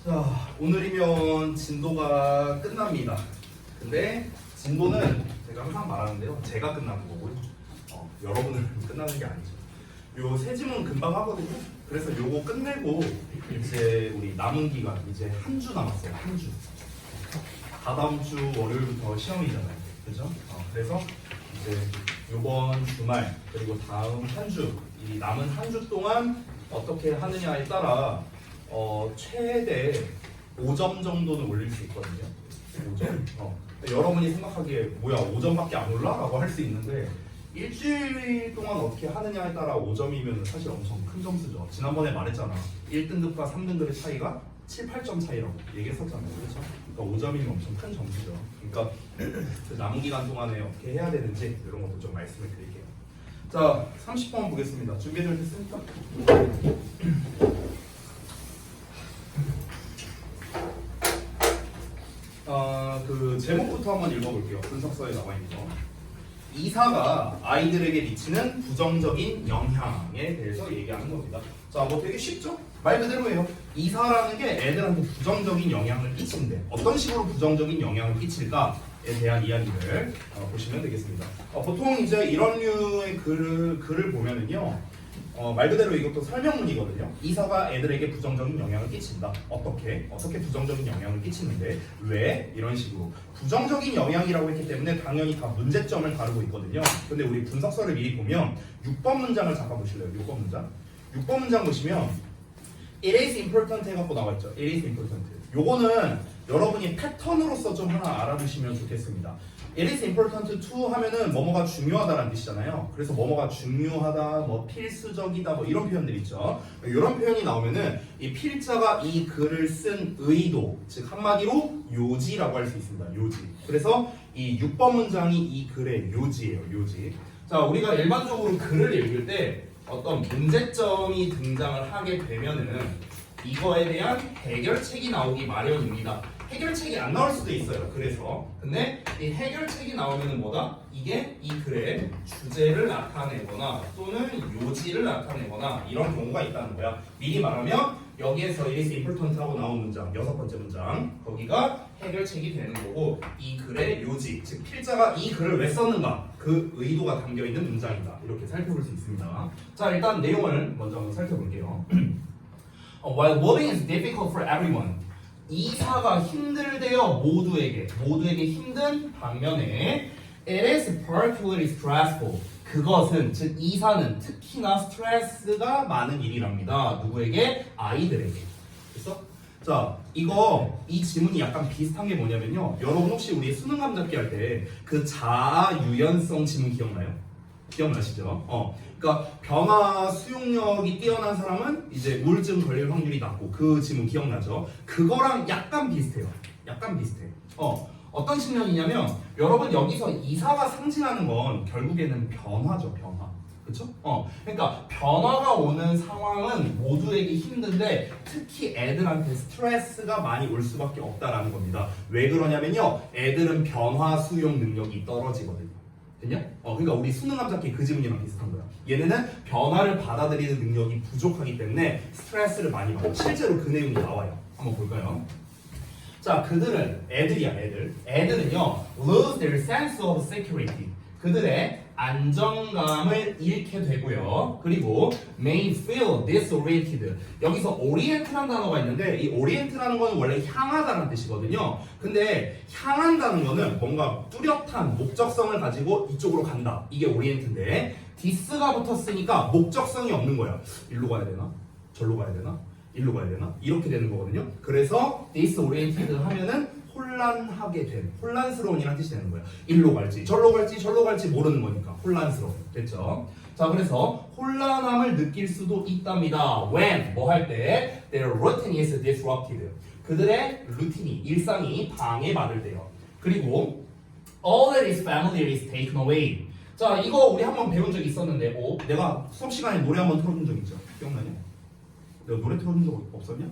자, 오늘이면 진도가 끝납니다. 근데 진도는 제가 항상 말하는데요. 제가 끝나는 거고요. 여러분은 끝나는 게 아니죠. 요 세 지문 금방 하거든요. 그래서 요거 끝내고 이제 우리 남은 기간 이제 한 주 남았어요. 한 주. 다다음 주 월요일부터 시험이잖아요. 그죠? 그래서 이제 요번 주말 그리고 다음 한 주, 이 남은 한 주 동안 어떻게 하느냐에 따라 최대 5점 정도는 올릴 수 있거든요. 5점. 여러분이 생각하기에 뭐야 5점밖에 안 올라? 라고 할 수 있는데 일주일 동안 어떻게 하느냐에 따라 5점이면 사실 엄청 큰 점수죠. 지난번에 말했잖아. 1등급과 3등급의 차이가 7, 8점 차이라고 얘기했었잖아요. 그렇죠? 그러니까 5점이면 엄청 큰 점수죠. 그러니까 그 남은 기간 동안에 어떻게 해야 되는지 이런 것도 좀 말씀을 드릴게요. 자, 30번 보겠습니다. 준비들 됐습니까? 그 제목부터 한번 읽어볼게요. 분석서에 나와 있는 거. 이사가 아이들에게 미치는 부정적인 영향에 대해서 얘기하는 겁니다. 자, 뭐 되게 쉽죠? 말 그대로예요. 이사라는 게 애들한테 부정적인 영향을 끼친대. 어떤 식으로 부정적인 영향을 끼칠까에 대한 이야기를 보시면 되겠습니다. 보통 이제 이런 류의 글을 보면은요. 말 그대로 이것도 설명문이거든요. 이사가 애들에게 부정적인 영향을 끼친다. 어떻게 부정적인 영향을 끼치는데 왜? 이런 식으로 부정적인 영향이라고 했기 때문에 당연히 다 문제점을 다루고 있거든요. 근데 우리 분석서를 미리 보면 6번 문장을 잠깐 보실래요? 6번 문장. 6번 문장 보시면 It is important 해갖고 나와있죠. It is important. 요거는 여러분이 패턴으로서 좀 하나 알아두시면 좋겠습니다. It is important to 하면은 뭐뭐가 중요하다라는 뜻이잖아요. 그래서 뭐뭐가 중요하다, 뭐 필수적이다, 뭐 이런 표현들 있죠. 이런 표현이 나오면은 이 필자가 이 글을 쓴 의도, 즉 한마디로 요지라고 할 수 있습니다. 요지. 그래서 이 6번 문장이 이 글의 요지예요. 요지. 자, 우리가 일반적으로 글을 읽을 때 어떤 문제점이 등장을 하게 되면은 이거에 대한 해결책이 나오기 마련입니다. 해결책이 안 나올 수도 있어요. 그래서 근데 이 해결책이 나오면은 뭐다? 이게 이 글의 주제를 나타내거나 또는 요지를 나타내거나 이런 경우가 있다는 거야. 미리 말하면 여기에서 it is important 하고 나온 문장, 6번째 문장 거기가 해결책이 되는 거고 이 글의 요지, 즉 필자가 이 글을 왜 썼는가 그 의도가 담겨있는 문장이다. 이렇게 살펴볼 수 있습니다. 자, 일단 내용을 먼저 한번 살펴볼게요. While moving is difficult for everyone 이사가 힘들대요. 모두에게 힘든 반면에 it is particularly stressful 그것은 즉 이사는 특히나 스트레스가 많은 일이랍니다. 누구에게? 아이들에게. 됐어? 자, 이 지문이 약간 비슷한 게 뭐냐면요. 여러분 혹시 우리 수능 감잡기 할 때 그 자유연성 지문 기억나요? 기억나시죠? 그러니까 변화 수용력이 뛰어난 사람은 이제 우울증 걸릴 확률이 낮고 그 지문 기억나죠? 그거랑 약간 비슷해요. 약간 비슷해. 어떤 측면이냐면 여러분 여기서 이사가 상징하는 건 결국에는 변화죠. 변화. 그쵸? 그러니까 변화가 오는 상황은 모두에게 힘든데 특히 애들한테 스트레스가 많이 올 수밖에 없다라는 겁니다. 왜 그러냐면요. 애들은 변화 수용 능력이 떨어지거든요. 됐냐? 그러니까 우리 수능 감잡기 그 지문이랑 비슷한 거야. 얘네는 변화를 받아들이는 능력이 부족하기 때문에 스트레스를 많이 받아요. 실제로 그 내용이 나와요. 한번 볼까요? 자, 그들은 애들이야, 애들. 애들은요, lose their sense of security. 그들의 안정감을 잃게 되고요. 그리고 may feel disoriented. 여기서 orient라는 단어가 있는데 이 orient라는 거는 원래 향하다는 뜻이거든요. 근데 향한다는 거는 뭔가 뚜렷한 목적성을 가지고 이쪽으로 간다. 이게 orient인데 this가 붙었으니까 목적성이 없는 거야. 일로 가야 되나? 절로 가야 되나? 일로 가야 되나? 이렇게 되는 거거든요. 그래서 disoriented 하면은 혼란하게 된, 혼란스러운이라는 뜻이 되는 거예요. 일로 갈지, 절로 갈지 모르는 거니까 혼란스러운. 됐죠? 자, 그래서 혼란함을 느낄 수도 있답니다. When, 뭐 할 때? Their routine is disrupted. 그들의 루틴이, 일상이 방해받을 때요. 그리고 all that is familiar is taken away. 자, 이거 우리 한번 배운 적 있었는데, 내가 수업 시간에 노래 한번 틀어준 적 있죠? 기억나냐? 내가 노래 틀어준 적 없었냐?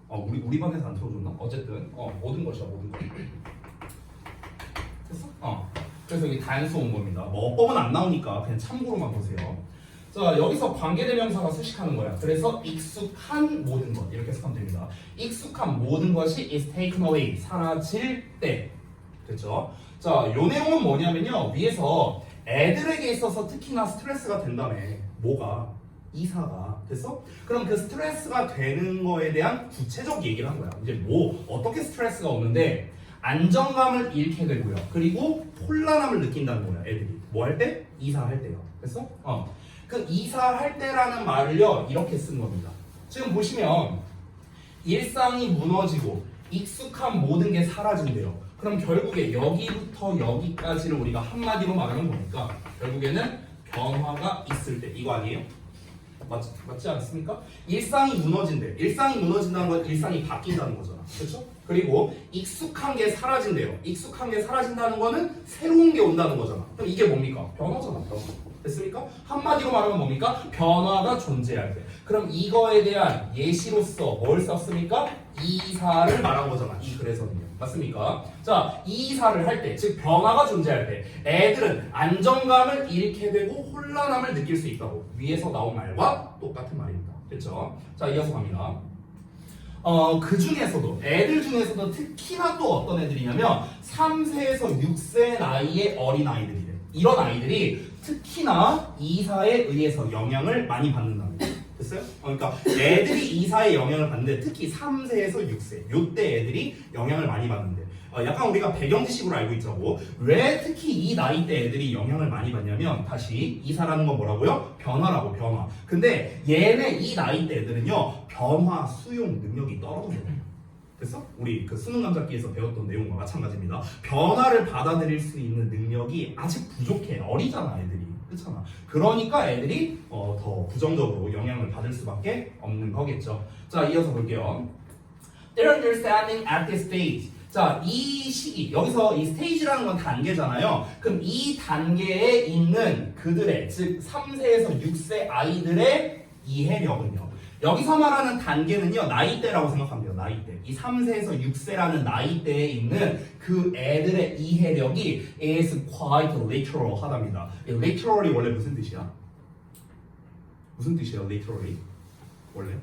우리 반에서 안 틀어줬나? 어쨌든 모든 것이야 모든 것. 됐어? 그래서 이게 단수 온 겁니다. 뭐 어법은 안 나오니까 그냥 참고로만 보세요. 자, 여기서 관계대명사가 수식하는 거야. 그래서 익숙한 모든 것 이렇게 해석하면 됩니다. 익숙한 모든 것이 is taken away 사라질 때. 됐죠? 자, 요 내용은 뭐냐면요. 위에서 애들에게 있어서 특히나 스트레스가 된다며. 뭐가? 이사가. 됐어? 그럼 그 스트레스가 되는 거에 대한 구체적 얘기를 한 거야. 이제 뭐 어떻게 스트레스가 오는데 안정감을 잃게 되고요. 그리고 혼란함을 느낀다는 거야. 애들이. 뭐 할 때? 이사할 때요. 됐어? 그 이사할 때라는 말을요. 이렇게 쓴 겁니다. 지금 보시면 일상이 무너지고 익숙한 모든 게 사라진대요. 그럼 결국에 여기부터 여기까지를 우리가 한마디로 말하는 거니까 결국에는 변화가 있을 때 이거 아니에요? 맞지 않습니까? 일상이 무너진대. 일상이 무너진다는 건 일상이 바뀐다는 거잖아. 그렇죠? 그리고 익숙한 게 사라진대요. 익숙한 게 사라진다는 거는 새로운 게 온다는 거잖아. 그럼 이게 뭡니까? 변화잖아. 변화. 됐습니까? 한마디로 말하면 뭡니까? 변화가 존재할 때. 그럼 이거에 대한 예시로서 뭘 썼습니까? 이사를 말한 거잖아. 이 글에서는요. 맞습니까? 자, 이사를 할 때, 즉 변화가 존재할 때 애들은 안정감을 잃게 되고 혼란함을 느낄 수 있다고. 위에서 나온 말과 똑같은 말입니다. 됐죠? 자, 이어서 갑니다. 그 중에서도 애들 중에서도 특히나 또 어떤 애들이냐면 3세에서 6세 나이의 어린 아이들이래. 이런 아이들이 특히나 이사에 의해서 영향을 많이 받는다는 거예요. 됐어요? 그러니까 애들이 이사에 영향을 받는데 특히 3세에서 6세 요때 애들이 영향을 많이 받는데 약간 우리가 배경 지식으로 알고 있자고. 왜 특히 이 나이 때 애들이 영향을 많이 받냐면 다시 이사라는 건 뭐라고요? 변화라고. 변화. 근데 얘네 이 나이 때 애들은요 변화 수용 능력이 떨어져요. 됐어? 우리 그 수능 감잡기에서 배웠던 내용과 마찬가지입니다. 변화를 받아들일 수 있는 능력이 아직 부족해. 어리잖아 애들이. 그렇잖아. 그러니까 애들이 더 부정적으로 영향을 받을 수밖에 없는 거겠죠. 자, 이어서 볼게요. Their understanding at this stage. 자, 이 시기, 여기서 이 스테이지라는 건 단계잖아요. 그럼 이 단계에 있는 그들의, 즉 3세에서 6세 아이들의 이해력은요. 여기서 말하는 단계는요, 나이대라고 생각하면 돼요. 나이대. 이 3세에서 6세라는 나이대에 있는 그 애들의 이해력이 is quite literal 하답니다. literally 원래 무슨 뜻이야? 무슨 뜻이에요, literally? 원래?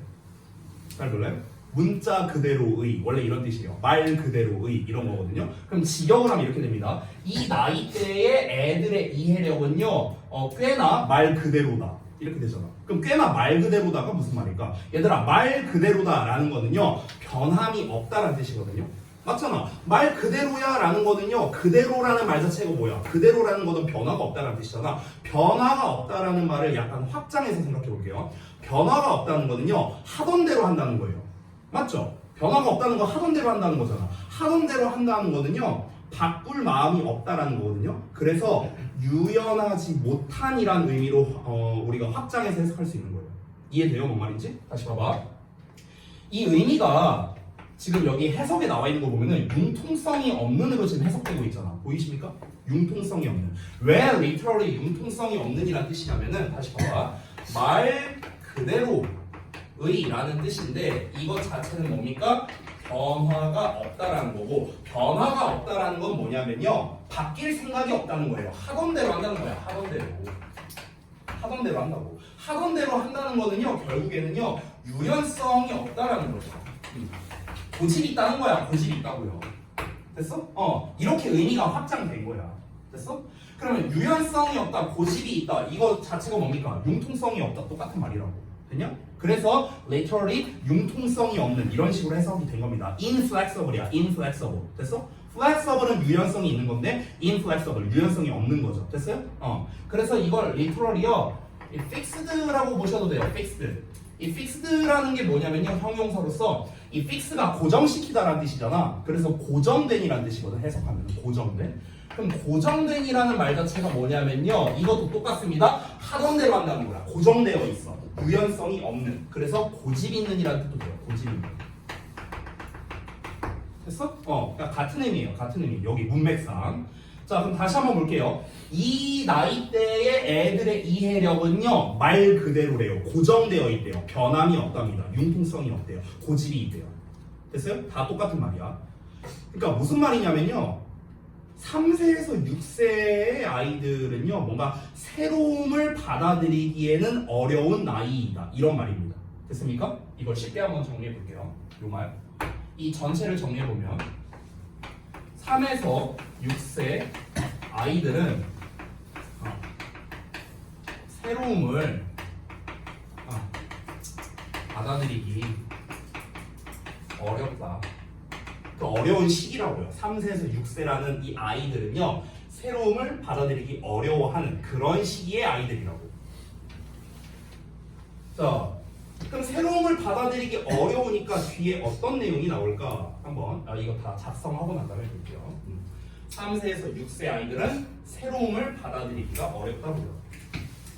잘 몰라요? 문자 그대로의, 원래 이런 뜻이에요. 말 그대로의 이런 거거든요. 그럼 직역을 하면 이렇게 됩니다. 이 나이대의 애들의 이해력은요, 꽤나 말 그대로다. 이렇게 되잖아. 그럼 꽤나 말 그대로다가 무슨 말일까? 얘들아, 말 그대로다라는 거는요 변함이 없다라는 뜻이거든요. 맞잖아. 말 그대로야 라는 거는요 그대로라는 말 자체가 뭐야? 그대로라는 거는 변화가 없다라는 뜻이잖아. 변화가 없다라는 말을 약간 확장해서 생각해 볼게요. 변화가 없다는 거는요 하던 대로 한다는 거예요. 맞죠? 변화가 없다는 건 하던 대로 한다는 거잖아. 하던 대로 한다는 거는요 바꿀 마음이 없다라는 거거든요. 그래서 유연하지 못한이란 의미로 우리가 확장해서 해석할 수 있는 거예요. 이해돼요? 뭔 말인지? 다시 봐봐. 이 의미가 지금 여기 해석에 나와 있는 거 보면은 융통성이 없는으로 지금 해석되고 있잖아. 보이십니까? 융통성이 없는. 왜 literally 융통성이 없는이란 뜻이냐면은 다시 봐봐. 말 그대로의 라는 뜻인데 이것 자체는 뭡니까? 변화가 없다라는 거고, 변화가 없다라는 건 뭐냐면요 바뀔 생각이 없다는 거예요. 하던 대로 한다는 거야. 하던 대로. 하던 대로 한다고. 하던 대로 한다는 거는요 결국에는요 유연성이 없다라는 거죠. 고집이 있다는 거야. 고집이 있다고요. 됐어? 이렇게 의미가 확장된 거야. 됐어? 그러면 유연성이 없다, 고집이 있다, 이거 자체가 뭡니까? 융통성이 없다, 똑같은 말이라고. 됐냐? 그래서 literally 융통성이 없는 이런 식으로 해석이 된 겁니다. inflexible이야. inflexible. 됐어? flexible은 유연성이 있는 건데 inflexible 유연성이 없는 거죠. 됐어요? 그래서 이걸 literally요 fixed라고 보셔도 돼요. fixed. 이 fixed라는 게 뭐냐면요 형용사로서 이 fix가 고정시키다라는 뜻이잖아. 그래서 고정된이라는 뜻이거든. 해석하면 고정된. 그럼 고정된이라는 말 자체가 뭐냐면요 이것도 똑같습니다. 하던 대로 한다는 거야. 고정되어 있어. 유연성이 없는. 그래서 고집 있는이라는 뜻도 돼요. 고집 있는. 됐어? 그러니까 같은 의미예요. 같은 의미. 여기 문맥상. 자, 그럼 다시 한번 볼게요. 이 나이대의 애들의 이해력은요 말 그대로래요. 고정되어 있대요. 변함이 없답니다. 융통성이 없대요. 고집이 있대요. 됐어요? 다 똑같은 말이야. 그러니까 무슨 말이냐면요 3세에서 6세의 아이들은요, 뭔가 새로움을 받아들이기에는 어려운 나이이다. 이런 말입니다. 됐습니까? 이걸 쉽게 한번 정리해 볼게요. 요 말. 이 전체를 정리해 보면 3에서 6세 아이들은 새로움을 받아들이기 어렵다. 그 어려운 시기라고요. 3세에서 6세라는 이 아이들은요, 새로움을 받아들이기 어려워하는 그런 시기의 아이들이라고. 자, 그럼 새로움을 받아들이기 어려우니까 뒤에 어떤 내용이 나올까? 한번 이거 다 작성하고 난 다음에 볼게요. 3세에서 6세 아이들은 새로움을 받아들이기가 어렵다고요.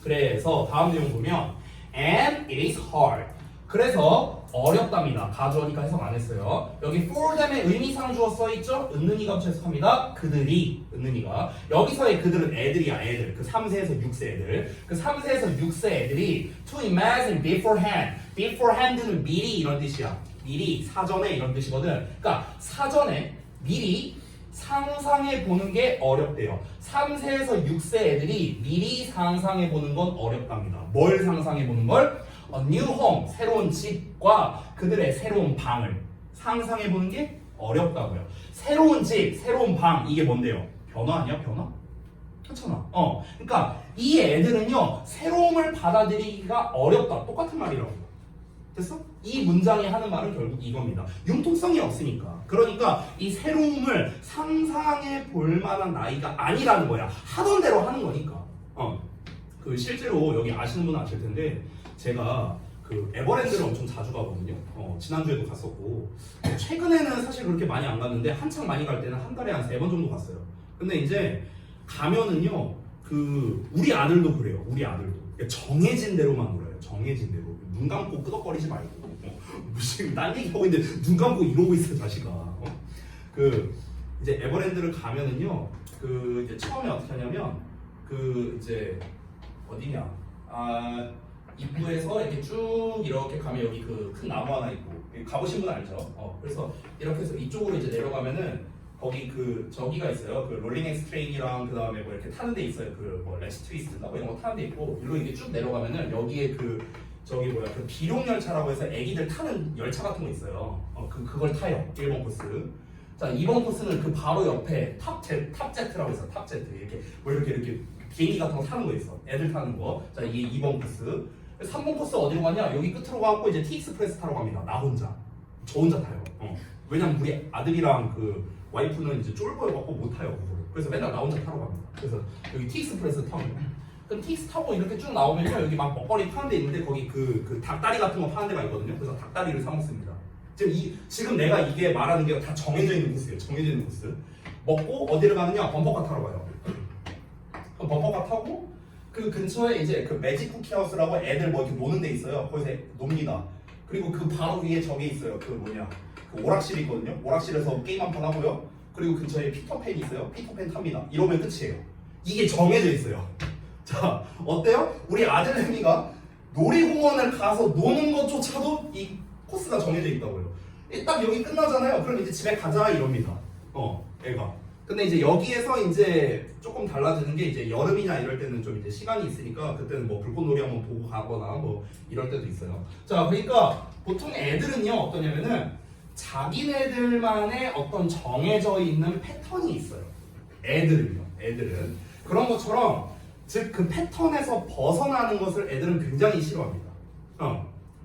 그래서 다음 내용 보면 and it is hard. 그래서 어렵답니다. 가주어니까 해석 안 했어요. 여기 for them의 의미상 주어 써있죠? 은는이가 부채석합니다. 그들이, 은는이가. 여기서의 그들은 애들이야, 애들. 그 3세에서 6세 애들. 그 3세에서 6세 애들이 to imagine beforehand. beforehand는 미리 이런 뜻이야. 미리, 사전에 이런 뜻이거든. 그러니까 사전에 미리 상상해 보는 게 어렵대요. 3세에서 6세 애들이 미리 상상해 보는 건 어렵답니다. 뭘 상상해 보는 걸? A new home, 새로운 집과 그들의 새로운 방을 상상해 보는 게 어렵다고요. 새로운 집, 새로운 방, 이게 뭔데요? 변화 아니야? 변화? 그렇잖아. 그러니까 이 애들은요, 새로움을 받아들이기가 어렵다. 똑같은 말이라고. 됐어? 이 문장이 하는 말은 결국 이겁니다. 융통성이 없으니까. 그러니까 이 새로움을 상상해 볼 만한 나이가 아니라는 거야. 하던 대로 하는 거니까. 그 실제로 여기 아시는 분은 아실 텐데 제가 그 에버랜드를 엄청 자주 가거든요. 지난주에도 갔었고 최근에는 사실 그렇게 많이 안 갔는데 한창 많이 갈 때는 한 달에 한 3번 정도 갔어요. 근데 이제 가면은요, 그 우리 아들도 그래요. 우리 아들도 정해진 대로만 놀아요. 정해진 대로. 눈 감고 끄덕거리지 말고 무슨 딴 얘기하고 있는데 눈 감고 이러고 있어 자식아. 그 이제 에버랜드를 가면은요, 그 이제 처음에 어떻게 하냐면 그 이제 어디냐, 입구에서 이렇게 쭉 이렇게 가면 여기 그 큰 나무 하나 있고, 가보신 분 알죠? 그래서 이렇게 해서 이쪽으로 이제 내려가면은 거기 그 저기가 있어요. 그 롤링 엑스트레인이랑 그 다음에 뭐 이렇게 타는 데 있어요. 그 뭐 렛츠 트위스트인가 뭐 이런 거 타는 데 있고, 일로 이렇게 쭉 내려가면은 여기에 그 저기 뭐야, 그 비룡 열차라고 해서 애기들 타는 열차 같은 거 있어요. 그걸 타요. 1번 코스. 자, 2번 코스는 그 바로 옆에 탑제트라고 해서 탑제트 이렇게 뭐 이렇게 비행기 같은 거 타는 거 있어. 애들 타는 거. 자, 이게 2번 코스. 3번 코스 어디로 가냐? 여기 끝으로 가고 이제 티익스프레스 타러 갑니다. 나 혼자. 저 혼자 타요. 왜냐면 우리 아들이랑 그 와이프는 이제 쫄보여갖고 못 타요. 그거를. 그래서 맨날 나 혼자 타러 갑니다. 그래서 여기 티익스프레스 타고 그럼 티익스 타고 이렇게 쭉 나오면요, 여기 막 먹거리 파는 데 있는데 거기 그 닭다리 같은 거 파는 데가 있거든요. 그래서 닭다리를 사 먹습니다. 지금 내가 이게 말하는 게 다 정해져 있는 코스예요. 정해져 있는 코스. 먹고 어디를 가느냐? 범퍼카 타러 가요. 그럼 범퍼카 타고 그 근처에 이제 그 매직 쿠키 하우스라고 애들 뭐 이렇게 노는 데 있어요. 거기서 놉니다. 그리고 그 바로 위에 저기 있어요. 그 뭐냐, 그 오락실이 있거든요. 오락실에서 게임 한 판 하고요. 그리고 근처에 피터팬이 있어요. 피터팬 탑니다. 이러면 끝이에요. 이게 정해져 있어요. 자, 어때요? 우리 아들내미가 놀이공원을 가서 노는 것조차도 이 코스가 정해져 있다고요. 딱 여기 끝나잖아요. 그럼 이제 집에 가자 이럽니다. 애가. 근데 이제 여기에서 이제 조금 달라지는 게 이제 여름이나 이럴 때는 좀 이제 시간이 있으니까 그때는 뭐 불꽃놀이 한번 보고 가거나 뭐 이럴 때도 있어요. 자, 그러니까 보통 애들은요 어떠냐면은 자기네들만의 어떤 정해져 있는 패턴이 있어요. 애들은 그런 것처럼 즉 그 패턴에서 벗어나는 것을 애들은 굉장히 싫어합니다.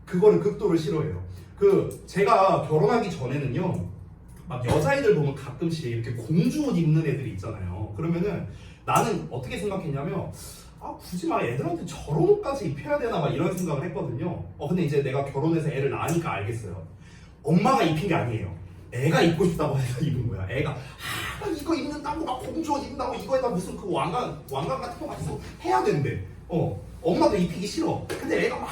그거를 극도로 싫어해요. 그 제가 결혼하기 전에는요, 막 여자애들 보면 가끔씩 이렇게 공주 옷 입는 애들이 있잖아요. 그러면은 나는 어떻게 생각했냐면, 굳이 막 애들한테 저런 옷까지 입혀야 되나 막 이런 생각을 했거든요. 근데 이제 내가 결혼해서 애를 낳으니까 알겠어요. 엄마가 입힌 게 아니에요. 애가 입고 싶다고 해서 입은 거야. 애가 이거 입는다고 막 공주 옷 입는다고 이거에다 무슨 그 왕관 같은 거 가지고 해야 된대. 엄마도 입히기 싫어. 근데 애가 막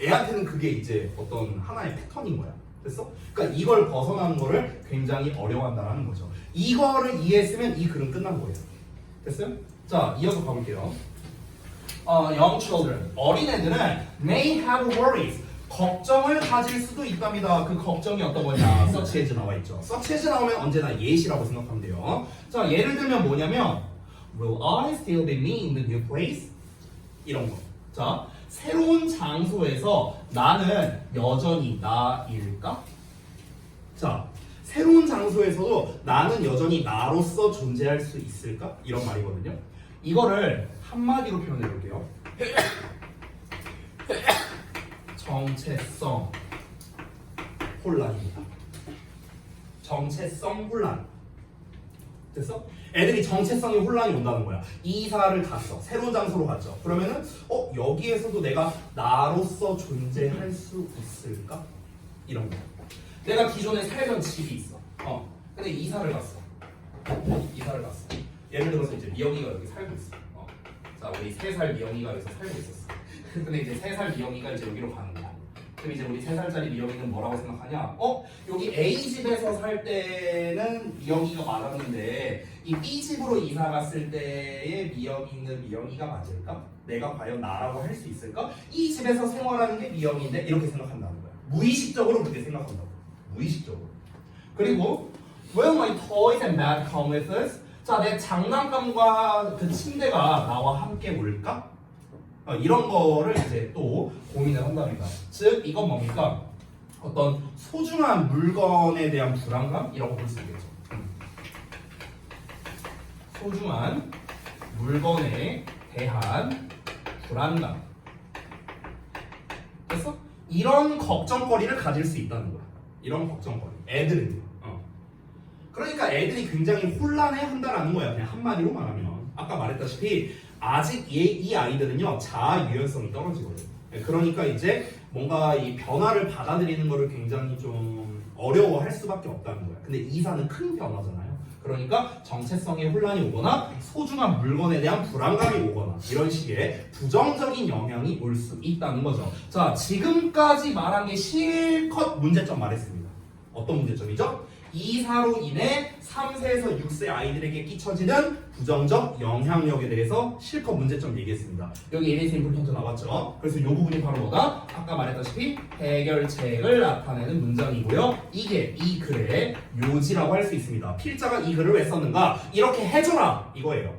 애한테는 그게 이제 어떤 하나의 패턴인 거야. 됐어? 그러니까 이걸 벗어나는 거를 굉장히 어려워한다는 거죠. 이거를 이해했으면 이 글은 끝난 거예요. 됐어요? 자, 이어서 가볼게요. Young children, 어린애들은 may have worries, 걱정을 가질 수도 있답니다. 그 걱정이 어떤 거냐? such as 나와 있죠. such as 나오면 언제나 yes이라고 생각하면 돼요. 자, 예를 들면 뭐냐면 Will I still be me in the new place? 이런 거. 자, 새로운 장소에서 나는 여전히 나일까? 자, 새로운 장소에서도 나는 여전히 나로서 존재할 수 있을까? 이런 말이거든요. 이거를 한마디로 표현해 볼게요. 정체성 혼란입니다. 정체성 혼란. 됐어? 애들이 정체성이 혼란이 온다는 거야. 이사를 갔어. 새로운 장소로 갔죠. 그러면은 여기에서도 내가 나로서 존재할 수 있을까? 이런 거. 내가 기존에 살던 집이 있어. 근데 이사를 갔어. 이사를 갔어. 예를 들어서 이제 미영이가 여기 살고 있어. 자, 우리 3살 미영이가 여기서 살고 있었어. 근데 이제 3살 미영이가 이제 여기로 가는 거야. 그럼 이제 우리 3살짜리 미영이는 뭐라고 생각하냐? 여기 A 집에서 살 때는 미영이가 맞았는데 이 B 집으로 이사 갔을 때의 미영이는 미영이가 맞을까? 내가 과연 나라고 할 수 있을까? 이 집에서 생활하는 게 미영인데 이렇게 생각한다는 거야. 무의식적으로 그렇게 생각한다고. 무의식적으로. 그리고 Will my toys and bed come with us? 자, 내 장난감과 그 침대가 나와 함께 올까? 이런 거를 이제 또 고민을 한답니다. 즉, 이건 뭡니까? 어떤 소중한 물건에 대한 불안감이라고 볼 수 있겠죠. 소중한 물건에 대한 불안감. 됐어? 이런 걱정거리를 가질 수 있다는 거야. 이런 걱정거리. 애들은. 그러니까 애들이 굉장히 혼란해한다라는 거야. 그냥 한마디로 말하면. 아까 말했다시피 아직 이 아이들은요 자아 유연성이 떨어지거든요. 그러니까 이제 뭔가 이 변화를 받아들이는 거를 굉장히 좀 어려워할 수밖에 없다는 거야. 근데 이사는 큰 변화잖아요. 그러니까 정체성의 혼란이 오거나 소중한 물건에 대한 불안감이 오거나 이런 식의 부정적인 영향이 올 수 있다는 거죠. 자, 지금까지 말한 게 실컷 문제점 말했습니다. 어떤 문제점이죠? 이사로 인해 3세에서 6세 아이들에게 끼쳐지는 부정적 영향력에 대해서 실컷 문제점 얘기했습니다. 여기 LS 임플턴트 나왔죠? 그래서 이 부분이 바로 뭐다? 아까 말했다시피 해결책을 나타내는 문장이고요. 이게 이 글의 요지라고 할 수 있습니다. 필자가 이 글을 왜 썼는가? 이렇게 해줘라! 이거예요.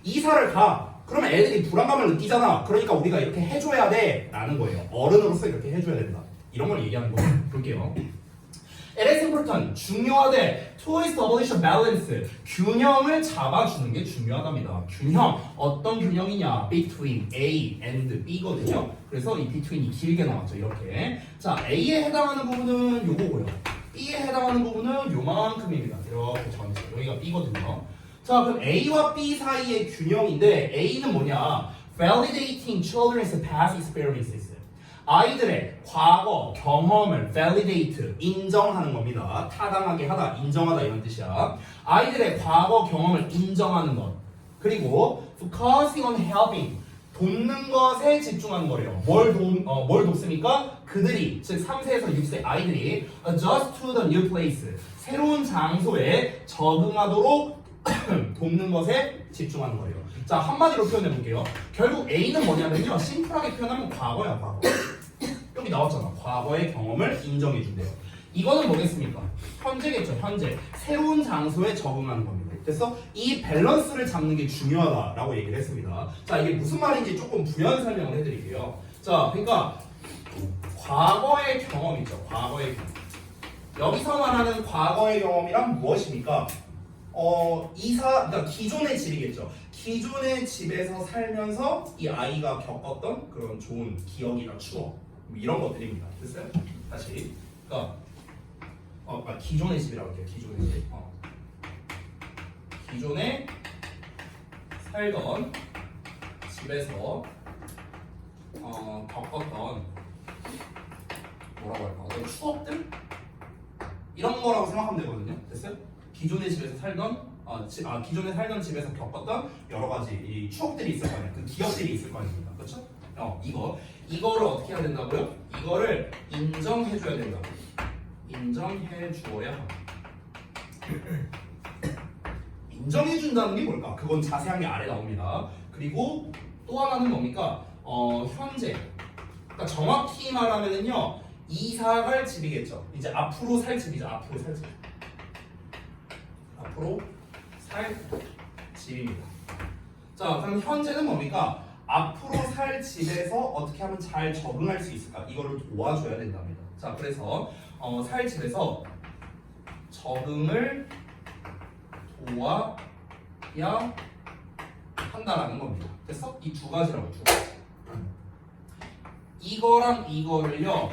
이사를 가! 그러면 애들이 불안감을 느끼잖아. 그러니까 우리가 이렇게 해줘야 돼! 라는 거예요. 어른으로서 이렇게 해줘야 된다. 이런 걸 얘기하는 거예요. 볼게요. It is important. 중요하대. To establish a balance. 균형을 잡아주는 게 중요하답니다. 균형. 어떤 균형이냐? Between A and B거든요. 그래서 이 between이 길게 나왔죠. 이렇게. 자, A에 해당하는 부분은 요거고요. B에 해당하는 부분은 요만큼입니다. 이렇게 전체. 여기가 B거든요. 자, 그럼 A와 B 사이의 균형인데 A는 뭐냐? Validating children's past experiences. 아이들의 과거 경험을 validate, 인정하는 겁니다. 타당하게 하다, 인정하다 이런 뜻이야. 아이들의 과거 경험을 인정하는 것. 그리고 focusing on helping, 돕는 것에 집중하는 거래요. 뭘 돕습니까? 그들이, 즉 3세에서 6세 아이들이 adjust to the new place, 새로운 장소에 적응하도록 돕는 것에 집중하는 거예요. 자, 한마디로 표현해 볼게요. 결국 A는 뭐냐면요, 심플하게 표현하면 과거야, 과거. 여기 나왔잖아. 과거의 경험을 인정해 준대요. 이거는 뭐겠습니까? 현재겠죠, 현재. 새로운 장소에 적응하는 겁니다. 그래서 이 밸런스를 잡는 게 중요하다라고 얘기를 했습니다. 자, 이게 무슨 말인지 조금 부연 설명을 해드릴게요. 자, 그러니까 과거의 경험이죠. 과거의 경험. 여기서 말하는 과거의 경험이란 무엇입니까? 그러니까 기존의 집이겠죠. 기존의 집에서 살면서 이 아이가 겪었던 그런 좋은 기억이나 추억, 이런 것들입니다. 됐어요? 다시. 그러니까 기존의 집이라고 할게요. 기존의 집. 기존에 살던 집에서 겪었던 뭐라고 할까? 어떤 추억들? 이런 거라고 생각하면 되거든요. 됐어요? 기존의 집에서 살던 기존에 살던 집에서 겪었던 여러 가지 이 추억들이 있을 거 아니에요. 그 기억들이 있을 거 아닙니까? 그렇죠? 이거를 어떻게 해야 된다고요? 이거를 인정해줘야 된다고. 인정해주어야 합니다. 인정해준다는 게 뭘까? 그건 자세한 게 아래 나옵니다. 그리고 또 하나는 뭡니까? 현재 그러니까 정확히 말하면은요, 이사 갈 집이겠죠. 이제 앞으로 살 집이죠. 앞으로 살 집. 앞으로 살 집입니다. 자, 그럼 현재는 뭡니까? 앞으로 살 집에서 어떻게 하면 잘 적응할 수 있을까? 이거를 도와줘야 된답니다. 자, 그래서 살 집에서 적응을 도와야 한다라는 겁니다. 됐어? 이 두 가지라고, 두 가지. 이거랑 이거를요,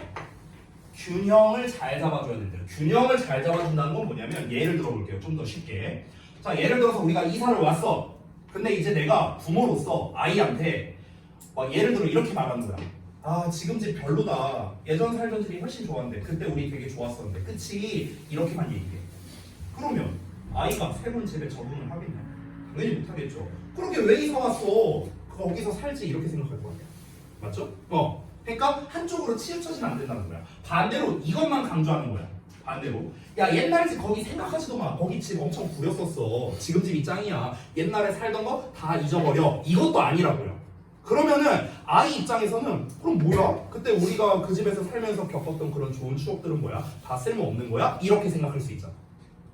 균형을 잘 잡아줘야 된대요. 균형을 잘 잡아준다는 건 뭐냐면, 예를 들어 볼게요. 좀 더 쉽게. 자, 예를 들어서 우리가 이사를 왔어. 근데 이제 내가 부모로서 아이한테 예를 들어 이렇게 말하는 거야. 아, 지금 집 별로다. 예전 살던 집이 훨씬 좋았는데 그때 우리 되게 좋았었는데 그치? 이렇게만 얘기해. 그러면 아이가 새로운 집에 적응을 하겠냐? 당연히 못하겠죠. 그렇게 왜 이사 왔어? 거기서 살지 이렇게 생각할 거 아니야. 맞죠? 그러니까 한쪽으로 치우쳐지면 안 된다는 거야. 반대로 이것만 강조하는 거야. 반대로 야, 옛날 집 거기 생각하지도 마. 거기 집 엄청 구렸었어. 지금 집이 짱이야. 옛날에 살던 거 다 잊어버려. 이것도 아니라고요. 그러면은 아이 입장에서는 그럼 뭐야? 그때 우리가 그 집에서 살면서 겪었던 그런 좋은 추억들은 뭐야? 다 쓸모없는 거야? 이렇게 생각할 수 있잖아.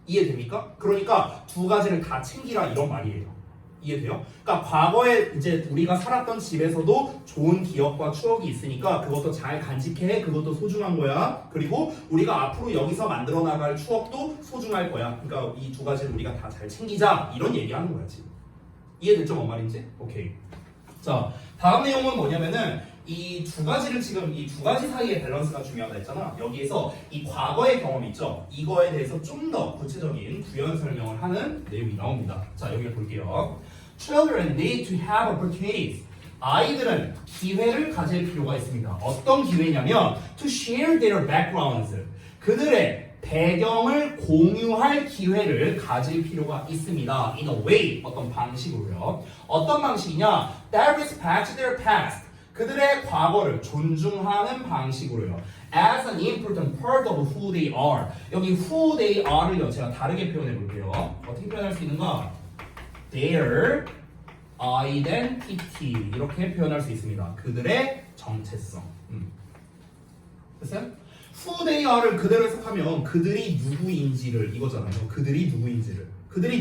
이해됩니까? 그러니까 두 가지를 다 챙기라 이런 말이에요. 이해돼요? 그러니까 과거에 이제 우리가 살았던 집에서도 좋은 기억과 추억이 있으니까 그것도 잘 간직해. 그것도 소중한 거야. 그리고 우리가 앞으로 여기서 만들어 나갈 추억도 소중할 거야. 그러니까 이 두 가지를 우리가 다 잘 챙기자. 이런 얘기하는 거야 지금. 이해됐죠? 뭔 말인지? 오케이. 자, 다음 내용은 뭐냐면은 이 두 가지를 지금 이 두 가지 사이의 밸런스가 중요하다 했잖아. 여기에서 이 과거의 경험 있죠? 이거에 대해서 좀 더 구체적인 부연 설명을 하는 내용이 나옵니다. 자, 여기를 볼게요. Children need to have opportunities. 아이들은 기회를 가질 필요가 있습니다. 어떤 기회냐면 to share their backgrounds. 그들의 배경을 공유할 기회를 가질 필요가 있습니다. In a way, 어떤 방식으로요. 어떤 방식이냐? That respects their past. 그들의 과거를 존중하는 방식으로요. As an important part of who they are. 여기 who they are을요, 제가 다르게 표현해 볼게요. 어떻게 표현할 수 있는가? Their identity. 이렇게 표현할 수 있습니다. 그들의 정체성. 됐어요? Who they are를 그대로 해석하면 그들이 누구인지를 이거잖아요. 그들이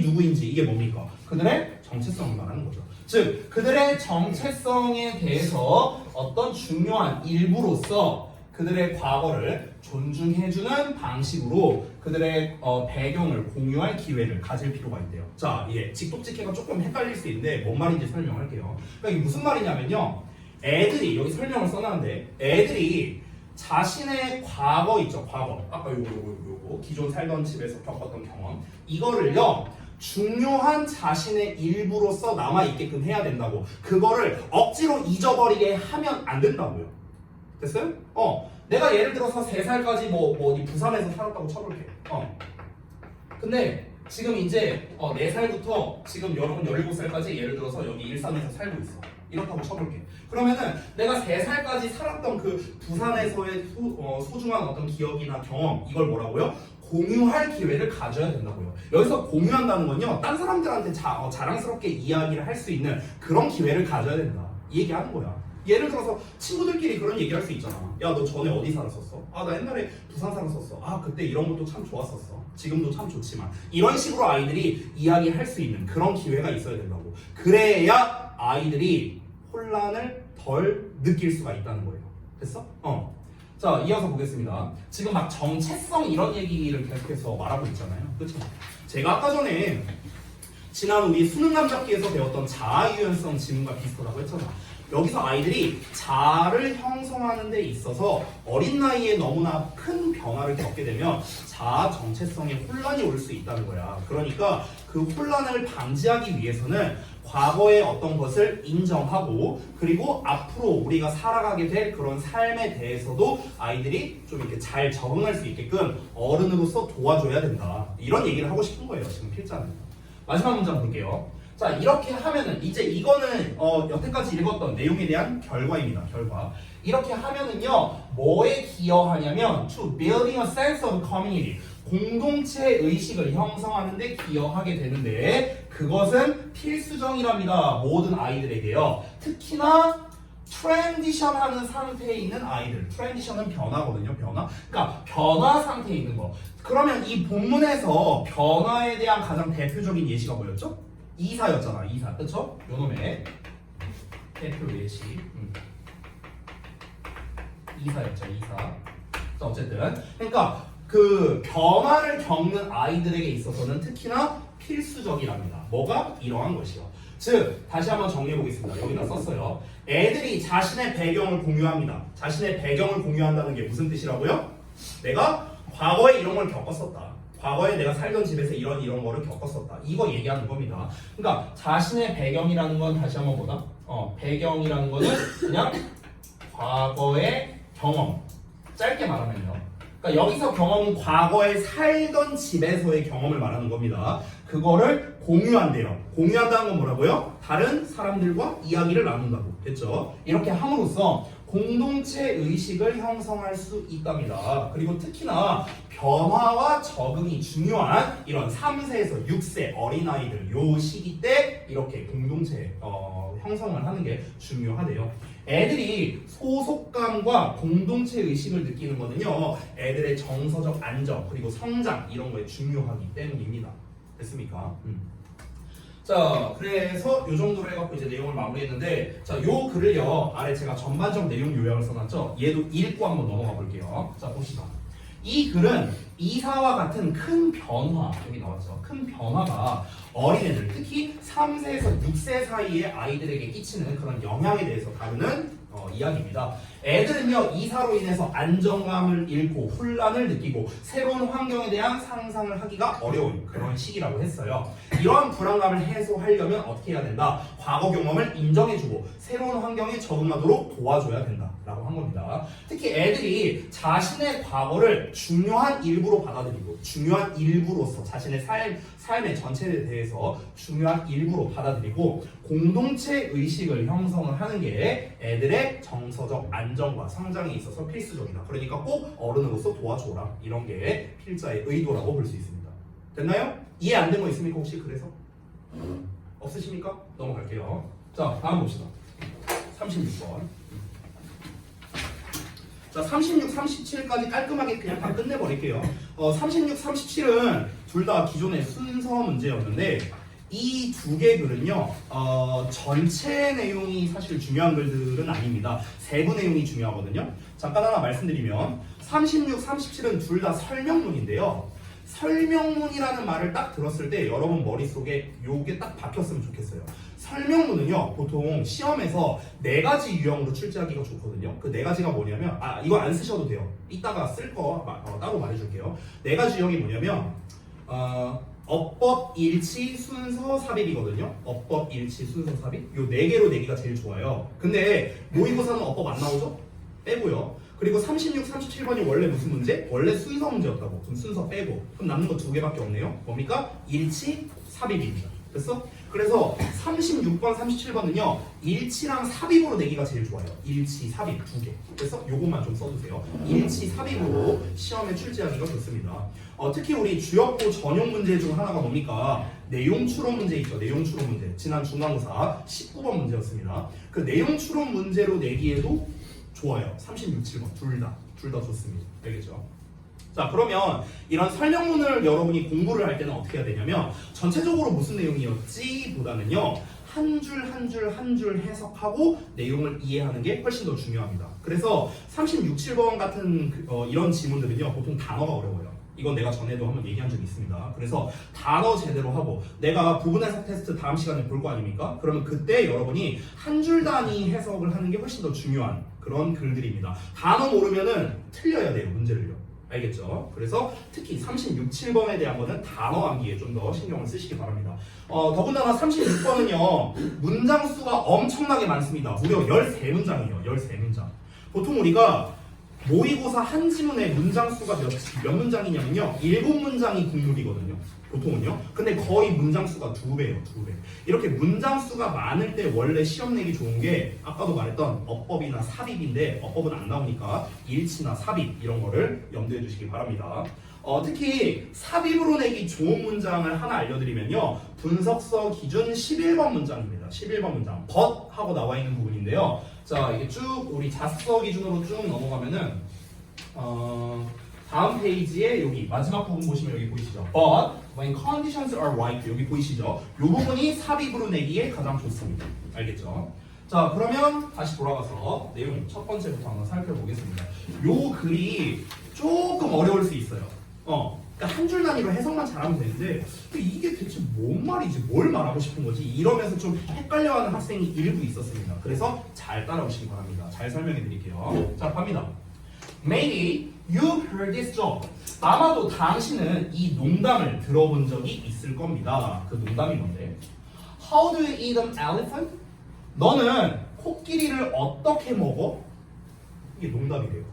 누구인지 이게 뭡니까? 그들의 정체성을 말하는 거죠. 즉 그들의 정체성에 대해서 어떤 중요한 일부로서 그들의 과거를 존중해주는 방식으로 그들의 배경을 공유할 기회를 가질 필요가 있대요. 자, 직독직해가 조금 헷갈릴 수 있는데 뭔 말인지 설명할게요. 그러니까 이게 무슨 말이냐면요. 애들이 여기 설명을 써놨는데 애들이 자신의 과거 있죠, 과거. 아까 요거 기존 살던 집에서 겪었던 경험 이거를요 중요한 자신의 일부로서 남아있게끔 해야 된다고. 그거를 억지로 잊어버리게 하면 안 된다고요. 됐어요? 내가 예를 들어서 3살까지 어디 부산에서 살았다고 쳐볼게. 근데 지금 이제 4살부터 지금 여러분 17살까지 예를 들어서 여기 일산에서 살고 있어. 이렇다고 쳐볼게. 그러면은 내가 3살까지 살았던 그 부산에서의 소중한 어떤 기억이나 경험 이걸 뭐라고요? 공유할 기회를 가져야 된다고요. 여기서 공유한다는 건요, 딴 사람들한테 자랑스럽게 이야기를 할 수 있는 그런 기회를 가져야 된다. 이 얘기하는 거야. 예를 들어서 친구들끼리 그런 얘기할 수 있잖아. 야, 너 전에 어디 살았었어? 아, 나 옛날에 부산 살았었어. 아, 그때 이런 것도 참 좋았었어. 지금도 참 좋지만. 이런 식으로 아이들이 이야기할 수 있는 그런 기회가 있어야 된다고. 그래야 아이들이 혼란을 덜 느낄 수가 있다는 거예요. 됐어? 자, 이어서 보겠습니다. 지금 막 정체성 이런 얘기를 계속해서 말하고 있잖아요. 그렇죠? 제가 아까 전에 지난 우리 수능 감잡기에서 배웠던 자아유연성 지문과 비슷하다고 했잖아. 여기서 아이들이 자아를 형성하는 데 있어서 어린 나이에 너무나 큰 변화를 겪게 되면 자아 정체성에 혼란이 올 수 있다는 거야. 그러니까 그 혼란을 방지하기 위해서는 과거의 어떤 것을 인정하고 그리고 앞으로 우리가 살아가게 될 그런 삶에 대해서도 아이들이 좀 이렇게 잘 적응할 수 있게끔 어른으로서 도와줘야 된다. 이런 얘기를 하고 싶은 거예요. 지금 필자는. 마지막 문장 볼게요. 자, 이렇게 하면은 이제 이거는 여태까지 읽었던 내용에 대한 결과입니다. 결과. 이렇게 하면은요, 뭐에 기여하냐면 to building a sense of community. 공동체 의식을 형성하는 데 기여하게 되는데 그것은 필수적이랍니다. 모든 아이들에게요. 특히나 트랜지션하는 상태에 있는 아이들. 트랜지션은 변화거든요. 변화. 그러니까 변화 상태에 있는 거. 그러면 이 본문에서 변화에 대한 가장 대표적인 예시가 뭐였죠? 이사였잖아. 이사. 그쵸? 요놈의 대표 예시. 이사였죠. 이사. 자, 어쨌든 그러니까 그 변화를 겪는 아이들에게 있어서는 특히나 필수적이랍니다. 뭐가? 이러한 것이요. 즉 다시 한번 정리해 보겠습니다. 여기다 썼어요. 애들이 자신의 배경을 공유합니다. 자신의 배경을 공유한다는 게 무슨 뜻이라고요? 내가 과거에 이런 걸 겪었었다. 과거에 내가 살던 집에서 이런 거를 겪었었다. 이거 얘기하는 겁니다. 그러니까 자신의 배경이라는 건 다시 한번 보다. 배경이라는 거는 그냥 과거의 경험. 짧게 말하면요. 그러니까 여기서 경험은 과거에 살던 집에서의 경험을 말하는 겁니다. 그거를 공유한대요. 공유한다는 건 뭐라고요? 다른 사람들과 이야기를 나눈다고. 됐죠? 이렇게 함으로써 공동체 의식을 형성할 수 있답니다. 그리고 특히나 변화와 적응이 중요한 이런 3세에서 6세 어린아이들 요 시기 때 이렇게 공동체 형성을 하는 게 중요하대요. 애들이 소속감과 공동체 의식을 느끼는 거는요, 애들의 정서적 안정 그리고 성장 이런 거에 중요하기 때문입니다. 됐습니까? 자, 그래서 요 정도로 해갖고 이제 내용을 마무리했는데, 자, 요 글을요 아래 제가 전반적 내용 요약을 써놨죠. 얘도 읽고 한번 넘어가 볼게요. 자, 봅시다. 이 글은 이사와 같은 큰 변화, 여기 나왔죠. 큰 변화가 어린애들, 특히 3세에서 6세 사이의 아이들에게 끼치는 그런 영향에 대해서 다루는 이야기입니다. 애들은요, 이사로 인해서 안정감을 잃고 혼란을 느끼고 새로운 환경에 대한 상상을 하기가 어려운 그런 시기라고 했어요. 이러한 불안감을 해소하려면 어떻게 해야 된다? 과거 경험을 인정해주고 새로운 환경에 적응하도록 도와줘야 된다라고 한 겁니다. 특히 애들이 자신의 과거를 중요한 일부로 받아들이고 중요한 일부로서 자신의 삶의 전체에 대해서 중요한 일부로 받아들이고 공동체 의식을 형성을 하는 게 애들의 정서적 안정과 성장에 있어서 필수적이다. 그러니까 꼭 어른으로서 도와줘라. 이런 게 필자의 의도라고 볼 수 있습니다. 됐나요? 이해 안 된 거 있습니까? 혹시 그래서? 없으십니까? 넘어갈게요. 자, 다음 봅시다. 36번. 자, 36, 37까지 깔끔하게 그냥 다 끝내버릴게요. 36, 37은 둘 다 기존의 순서 문제였는데 이 두 개 글은요, 전체 내용이 사실 중요한 글들은 아닙니다. 세부 내용이 중요하거든요. 잠깐 하나 말씀드리면 36, 37은 둘 다 설명문인데요. 설명문이라는 말을 딱 들었을 때 여러분 머릿속에 요게 딱 박혔으면 좋겠어요. 설명문은요, 보통 시험에서 4가지 유형으로 출제하기가 좋거든요. 그 4가지가 뭐냐면, 이거 안 쓰셔도 돼요. 이따가 쓸 거 따로 말해줄게요. 4가지 유형이 뭐냐면, 어법, 일치, 순서, 삽입이거든요. 어법, 일치, 순서, 삽입. 요 4개로 내기가 제일 좋아요. 근데 모의고사는 어법 안 나오죠? 빼고요. 그리고 36, 37번이 원래 무슨 문제? 원래 순서 문제였다고. 그럼 순서 빼고. 그럼 남는 거 2개밖에 없네요. 뭡니까? 일치, 삽입입니다. 됐어? 그래서 36번, 37번은요, 일치랑 삽입으로 내기가 제일 좋아요. 일치, 삽입 2개. 그래서 요것만 좀 써주세요. 일치, 삽입으로 시험에 출제하기가 좋습니다. 특히 우리 주역고 전용 문제 중 하나가 뭡니까? 내용 추론 문제 있죠. 내용 추론 문제. 지난 중간고사 19번 문제였습니다. 그 내용 추론 문제로 내기에도 좋아요. 36, 7번 둘 다 좋습니다. 알겠죠? 자, 그러면 이런 설명문을 여러분이 공부를 할 때는 어떻게 해야 되냐면 전체적으로 무슨 내용이었지 보다는요, 한 줄 한 줄 한 줄 해석하고 내용을 이해하는 게 훨씬 더 중요합니다. 그래서 36, 7번 같은 이런 지문들은요, 보통 단어가 어려워요. 이건 내가 전에도 한번 얘기한 적이 있습니다. 그래서 단어 제대로 하고, 내가 부분 해석 테스트 다음 시간에 볼 거 아닙니까? 그러면 그때 여러분이 한 줄 단위 해석을 하는 게 훨씬 더 중요한 그런 글들입니다. 단어 모르면은 틀려야 돼요, 문제를요. 알겠죠? 그래서 특히 36, 7번에 대한 거는 단어 암기에 좀 더 신경을 쓰시기 바랍니다. 더군다나 36번은요, 문장 수가 엄청나게 많습니다. 무려 13문장이에요. 13문장. 보통 우리가 모의고사 한 지문의 문장 수가 몇 문장이냐면요, 7문장이 국룰이거든요. 보통은요. 근데 거의 문장 수가 2배예요. 2배. 이렇게 문장 수가 많을 때 원래 시험 내기 좋은 게 아까도 말했던 어법이나 삽입인데, 어법은 안 나오니까 일치나 삽입 이런 거를 염두해 주시기 바랍니다. 특히 삽입으로 내기 좋은 문장을 하나 알려드리면요, 분석서 기준 11번 문장입니다. 11번 문장. but 하고 나와 있는 부분인데요. 자, 이게 쭉 우리 자습서 기준으로 쭉 넘어가면은 다음 페이지에 여기 마지막 부분 보시면 여기 보이시죠? But when conditions are right 여기 보이시죠? 이 부분이 삽입으로 내기에 가장 좋습니다. 알겠죠? 자, 그러면 다시 돌아가서 내용 첫 번째부터 한번 살펴보겠습니다. 요 글이 조금 어려울 수 있어요. 그러니까 한 줄 단위로 해석만 잘하면 되는데 이게 대체 뭔 말이지? 뭘 말하고 싶은 거지? 이러면서 좀 헷갈려하는 학생이 일부 있었습니다. 그래서 잘 따라오시기 바랍니다. 잘 설명해 드릴게요. 자, 갑니다. Maybe you heard this joke. 아마도 당신은 이 농담을 들어본 적이 있을 겁니다. 그 농담이 뭔데? How do you eat an elephant? 너는 코끼리를 어떻게 먹어? 이게 농담이래요.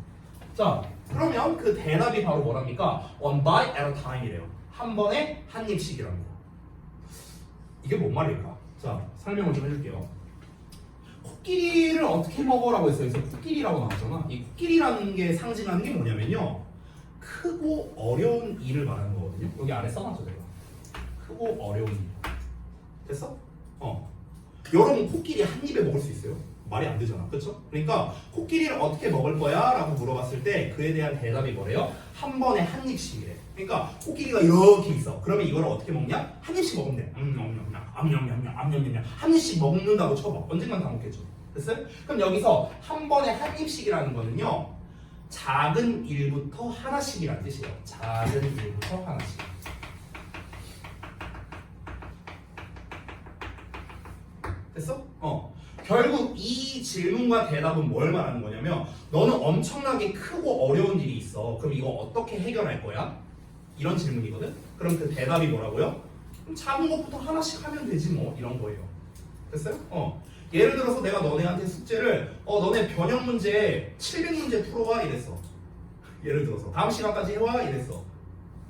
자, 그러면 그 대답이 바로 뭐랍니까? One bite at a time이래요. 한 번에 한 입씩이랍니다. 이게 뭔 말일까? 자, 설명을 좀 해줄게요. 코끼리를 어떻게 먹어라고 했어요. 그래서 코끼리라고 나왔잖아. 이 코끼리라는 게 상징하는 게 뭐냐면요. 크고 어려운 일을 말하는 거거든요. 여기 아래 써놨죠, 제가. 크고 어려운 일. 됐어? 여러분 코끼리 한 입에 먹을 수 있어요? 말이 안 되잖아. 그렇죠? 그러니까 코끼리를 어떻게 먹을 거야? 라고 물어봤을 때 그에 대한 대답이 뭐래요? 한 번에 한 입씩이래. 그러니까 코끼리가 이렇게 있어. 그러면 이걸 어떻게 먹냐? 한 입씩 먹으면 돼. 암냠냠냠 한 입씩 먹는다고 쳐봐. 언젠간 다 먹겠죠. 됐어요? 그럼 여기서 한 번에 한 입씩이라는 거는요. 작은 일부터 하나씩이라는 뜻이에요. 작은 일부터 하나씩. 됐어? 결국 이 질문과 대답은 뭘 말하는 거냐면 너는 엄청나게 크고 어려운 일이 있어. 그럼 이거 어떻게 해결할 거야? 이런 질문이거든? 그럼 그 대답이 뭐라고요? 그럼 작은 것부터 하나씩 하면 되지 뭐 이런 거예요. 됐어요? 예를 들어서 내가 너네한테 숙제를 너네 변형 문제 700문제 풀어와 이랬어. 예를 들어서 다음 시간까지 해와 이랬어.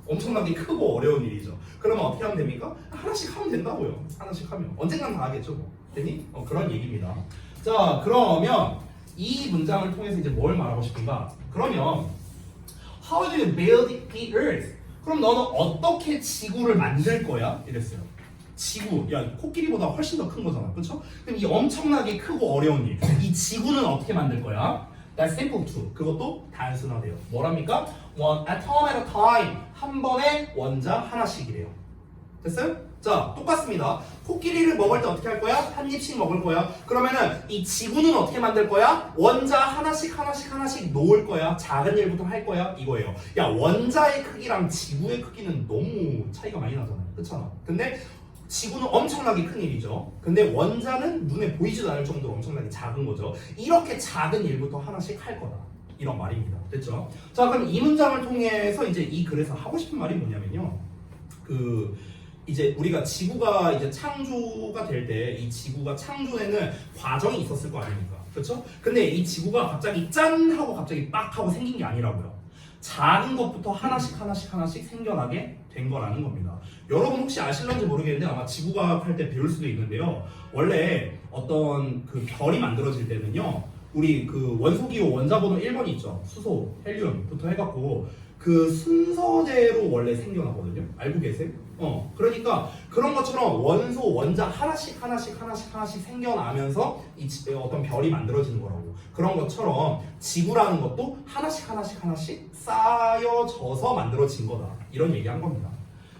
엄청나게 크고 어려운 일이죠. 그러면 어떻게 하면 됩니까? 하나씩 하면 된다고요. 하나씩 하면 언젠간 다 하겠죠 뭐. 됐니? 그런 얘기입니다. 자, 그러면 이 문장을 통해서 이제 뭘 말하고 싶은가? 그러면 How do you build the earth? 그럼 너는 어떻게 지구를 만들 거야? 이랬어요. 지구, 야 코끼리보다 훨씬 더 큰 거잖아, 그렇죠? 그럼 이 엄청나게 크고 어려운 일, 이 지구는 어떻게 만들 거야? That's simple too. 그것도 단순하대요. 뭐랍니까? One atom at a time. 한 번에 원자 하나씩이래요. 됐어요? 자, 똑같습니다. 코끼리를 먹을 때 어떻게 할 거야? 한 입씩 먹을 거야. 그러면은 이 지구는 어떻게 만들 거야? 원자 하나씩 놓을 거야. 작은 일부터 할 거야. 이거예요. 야, 원자의 크기랑 지구의 크기는 너무 차이가 많이 나잖아요. 그렇잖아. 근데 지구는 엄청나게 큰 일이죠. 근데 원자는 눈에 보이지도 않을 정도로 엄청나게 작은 거죠. 이렇게 작은 일부터 하나씩 할 거다. 이런 말입니다. 됐죠? 자, 그럼 이 문장을 통해서 이제 이 글에서 하고 싶은 말이 뭐냐면요. 이제 우리가 지구가 이제 창조가 될 때 이 지구가 창조되는 과정이 있었을 거 아닙니까? 그렇죠? 근데 이 지구가 갑자기 짠 하고 갑자기 빡 하고 생긴 게 아니라고요. 작은 것부터 하나씩 생겨나게 된 거라는 겁니다. 여러분 혹시 아실런지 모르겠는데 아마 지구과학 할 때 배울 수도 있는데요. 원래 어떤 그 별이 만들어질 때는요. 우리 그 원소기호 원자번호 1번이 있죠. 수소, 헬륨부터 해갖고 그 순서대로 원래 생겨나거든요. 알고 계세요? 그러니까 그런 것처럼 원소, 원자 하나씩 생겨나면서 이 어떤 별이 만들어지는 거라고. 그런 것처럼 지구라는 것도 하나씩 쌓여져서 만들어진 거다. 이런 얘기한 겁니다.